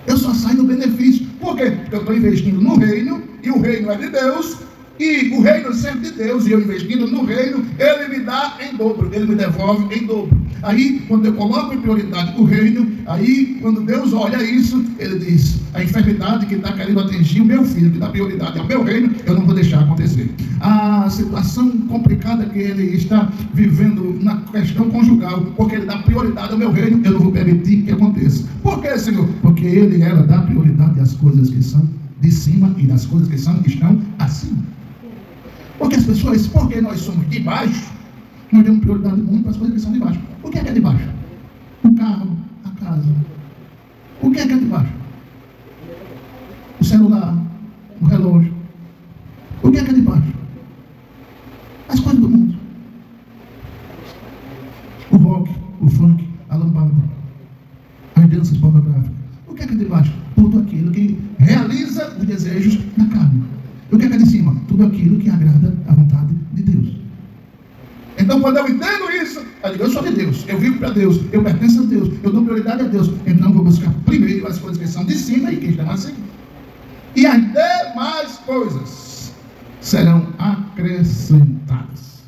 Eu só saio no benefício. Por quê? Porque eu estou investindo no reino, e o reino é de Deus, e o reino é sempre de Deus, e eu investindo no reino, Ele me dá em dobro, Ele me devolve em dobro. Aí, quando eu coloco em prioridade o reino, aí, quando Deus olha isso, Ele diz: a enfermidade que está querendo atingir o meu filho, que dá prioridade ao meu reino, eu não vou deixar acontecer. A situação complicada que ele está vivendo na questão conjugal, porque ele dá prioridade ao meu reino, eu não vou permitir que aconteça. Por quê, Senhor? Porque ela dá prioridade às coisas que são de cima e das coisas que estão acima. Porque as pessoas, porque nós somos de baixo, nós damos prioridade muito para as coisas que são de baixo. O que é de baixo? O carro, a casa. O que é de baixo? O celular, o relógio. O que é de baixo? As coisas do mundo. O rock, o funk, a lambada, as danças pornográficas. O que é de baixo? Tudo aquilo que realiza os desejos da carne. O que é de cima? Tudo aquilo que agrada a vontade de Deus. Então, quando eu entendo isso, eu digo: eu sou de Deus, eu vivo para Deus, eu pertenço a Deus, eu dou prioridade a Deus. Então, eu vou buscar primeiro as coisas que são de cima e que estão acima. E as demais coisas serão acrescentadas.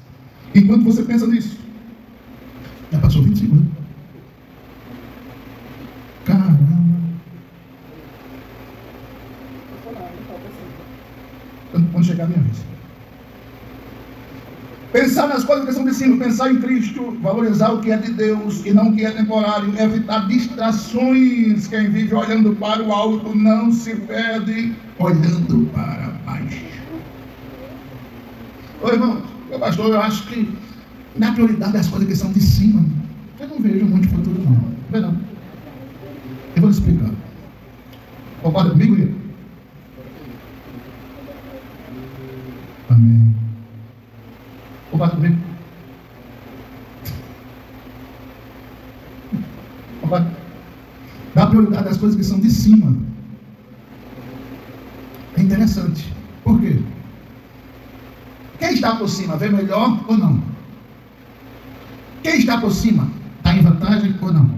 Enquanto você pensa nisso, já passou 20 segundos. Caramba. Quando chegar a minha vez. Pensar nas coisas que são de cima, pensar em Cristo, valorizar o que é de Deus e não o que é temporário, evitar distrações. Quem vive olhando para o alto não se perde olhando para baixo. Ô irmão, meu pastor, eu acho que na prioridade as coisas que são de cima, eu não vejo muito futuro não. Não. Eu vou lhe explicar. Concorda comigo, Ian? Amém. Concorda comigo? Concorda? Dá prioridade às coisas que são de cima. É interessante. Por quê? Quem está por cima vê melhor ou não? Quem está por cima está em vantagem ou não?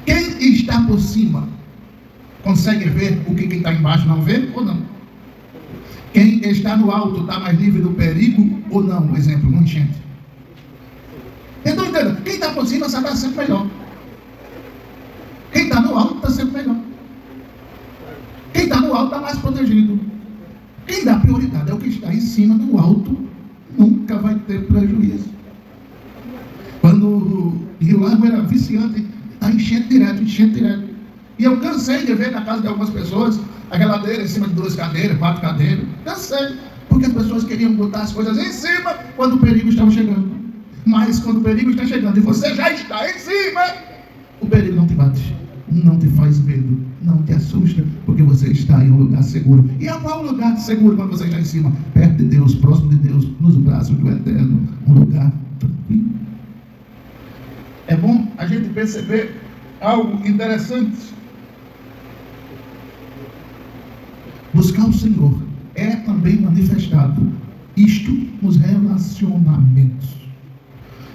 Quem está por cima consegue ver o que quem está embaixo não vê ou não? Quem está no alto está mais livre do perigo ou não? Por exemplo, no enchente. Então, entenda, quem está por cima está sempre melhor. Quem está no alto está sempre melhor. Quem está no alto está mais protegido. Quem dá prioridade é o que está em cima do alto, nunca vai ter prejuízo. Quando o Rio Largo era viciante, está enchendo direto. E eu cansei de ver na casa de algumas pessoas a geladeira em cima de 2 cadeiras, 4 cadeiras. Cansei, porque as pessoas queriam botar as coisas em cima quando o perigo estava chegando. Mas quando o perigo está chegando e você já está em cima, o perigo não te bate, não te faz medo, não te assusta, porque você está em um lugar seguro. E é qual lugar seguro quando você está em cima? Perto de Deus, próximo de Deus, nos braços do Eterno, um lugar tranquilo. É bom a gente perceber algo interessante. Buscar o Senhor é também manifestado isto nos relacionamentos.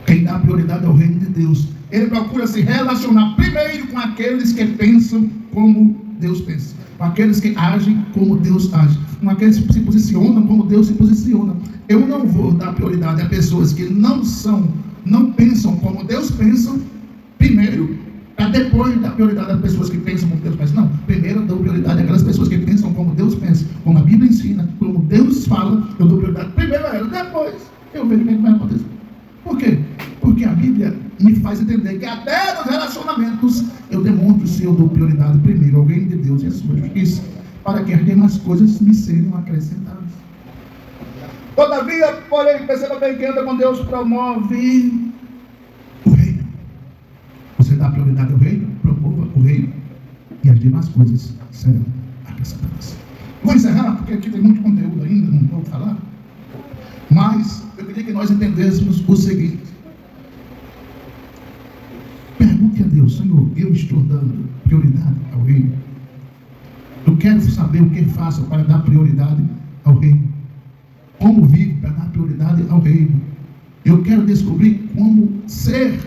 Quem dá prioridade ao reino de Deus, ele procura se relacionar primeiro com aqueles que pensam como Deus pensa, com aqueles que agem como Deus age, com aqueles que se posicionam como Deus se posiciona. Eu não vou dar prioridade a pessoas que não pensam como Deus pensa primeiro, para depois dar prioridade às pessoas que pensam como Deus pensa. Não, primeiro eu dou prioridade àquelas pessoas que pensam como Deus pensa, como a Bíblia ensina, como Deus fala. Eu dou prioridade primeiro a ela, depois eu vejo o que vai acontecer. Por quê? Porque a Bíblia me faz entender que até nos relacionamentos eu demonstro se eu dou prioridade primeiro ao reino de Deus e a sua justiça, para que as demais coisas me sejam acrescentadas. Todavia, porém, perceba bem que anda com Deus promove o reino. Você dá prioridade ao reino, promova o reino, e as demais coisas serão acrescentadas. Vou encerrar, porque aqui tem muito conteúdo ainda, não vou falar. Mas eu queria que nós entendêssemos o seguinte. Pergunte a Deus: Senhor, eu estou dando prioridade ao reino? Eu quero saber o que faço para dar prioridade ao reino. Como vivo para dar prioridade ao reino? Eu quero descobrir como ser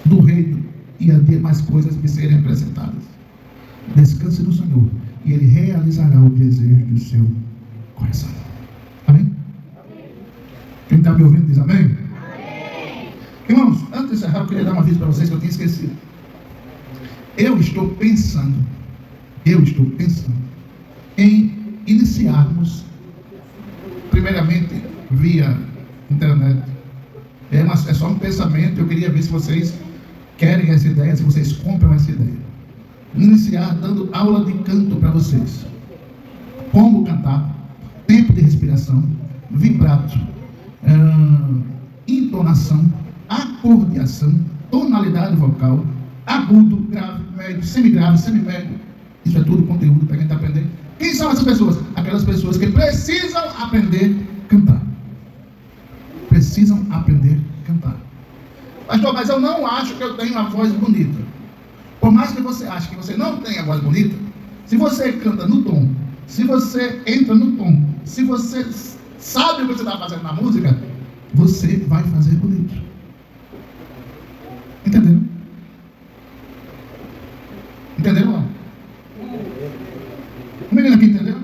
do reino e as demais coisas me serem apresentadas. Descanse no Senhor e Ele realizará o desejo do seu coração. Amém? Quem está me ouvindo diz amém? Amém. Irmãos, antes de encerrar, eu queria dar uma aviso para vocês que eu tinha esquecido. Eu estou pensando em iniciarmos, primeiramente, via internet. É só um pensamento, eu queria ver se vocês querem essa ideia, se vocês compram essa ideia. Iniciar dando aula de canto para vocês. Como cantar, tempo de respiração, vibrato, entonação, acordeação, tonalidade vocal, agudo, grave, médio, semigrave, semimédio. Isso é tudo conteúdo para quem está aprendendo. Quem são essas pessoas? Aquelas pessoas que precisam aprender a cantar. Precisam aprender a cantar. Pastor, mas eu não acho que eu tenho uma voz bonita. Por mais que você ache que você não tem a voz bonita, se você canta no tom, se você entra no tom, se você sabe o que você está fazendo na música, você vai fazer bonito. Entendeu? Entenderam? Não? O menino aqui entendeu?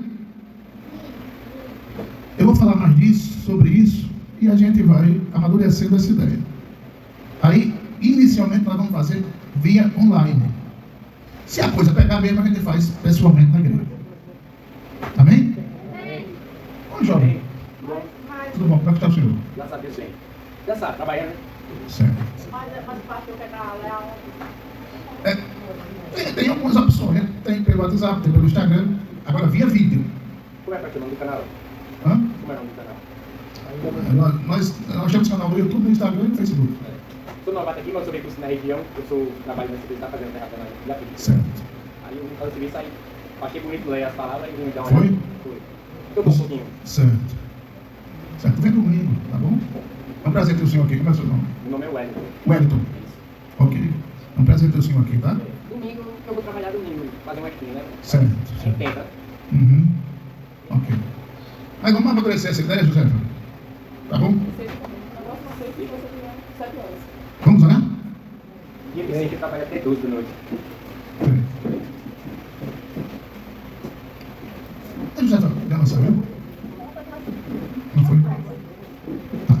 Eu vou falar mais sobre isso e a gente vai amadurecendo essa ideia. Aí, inicialmente, nós vamos fazer via online. Se a coisa pegar mesmo, a gente faz pessoalmente na igreja. Amém? Bom, jovem. Tudo bom? Como é que está o senhor? Graças a Deus, sim. Já sabe, trabalhando. Certo. Mas o pastor quer dar aula aonde? Tem algumas opções, né? Tem pelo WhatsApp, tem pelo Instagram. Agora, via vídeo. Como é que é o nome do canal? Hã? Como é o nome do canal? Nós temos canal no YouTube, no Instagram e no Facebook. Sou novato aqui, mas eu sou recurso na região. Eu trabalho nessa empresa, está fazendo terraplanagem da Felipe. Certo. Aí eu vim fazer o serviço aí. Achei bonito ler as palavras e vim dar uma Foi? olhada. Foi. Tô com um pouquinho. Certo. Certo. Vem comigo, tá bom? É um prazer ter o senhor aqui. Como é o seu nome? Meu nome é Wellington. Wellington. Ok. É um prazer ter o senhor aqui, tá? Domingo, eu vou trabalhar domingo, fazer uma esquina, né? Certo. A gente tenta. Uhum. Ok. Mas vamos amadurecer essa ideia, José? Tá bom? Vamos orar? Dia que eu trabalho até 12 da noite. José, já não saiu? Não foi? Tá.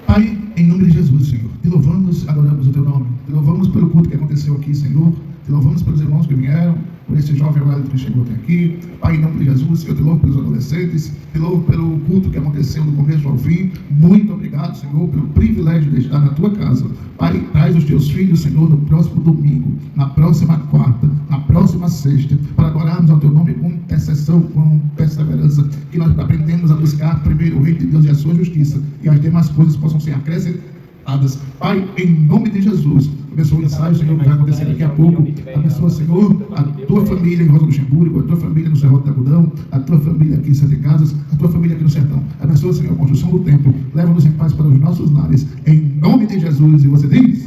Pai, em nome de Jesus, Senhor, te louvamos, adoramos o teu nome. Te louvamos pelo culto que aconteceu aqui, Senhor. Te louvamos pelos irmãos que vieram, por esse jovem Wellington que chegou até aqui. Pai, em nome de Jesus, eu te louvo pelos adolescentes, te louvo pelo culto que aconteceu do começo ao fim. Muito obrigado, Senhor, pelo privilégio de estar na tua casa. Pai, traz os teus filhos, Senhor, no próximo domingo, na próxima quarta, na próxima sexta, para adorarmos ao teu nome com intercessão, com perseverança, que nós aprendemos a buscar primeiro o reino de Deus e a sua justiça, e as demais coisas possam ser acrescentadas. Pai, em nome de Jesus, abençoa o ensaio, Senhor, que vai acontecer daqui a pouco. Abençoa, Senhor, a tua família em Rosa Luxemburgo, a tua família no Serrote da Algodão, a tua família aqui em Sete Casas, a tua família aqui no Sertão. Abençoa, Senhor, a construção do templo. Leva-nos em paz para os nossos lares, em nome de Jesus. E você diz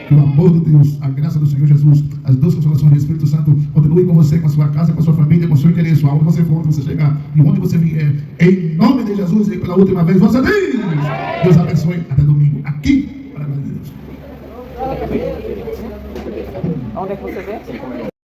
que o amor de Deus, a graça do Senhor Jesus, as duas consolações do Espírito Santo continue com você, com a sua casa, com a sua família, com o seu interesse, aonde você for, onde você chegar e onde você vier. Em nome de Jesus, e pela última vez, você diz: Deus abençoe. Até domingo, aqui, para a glória de Deus. Onde é que você vê?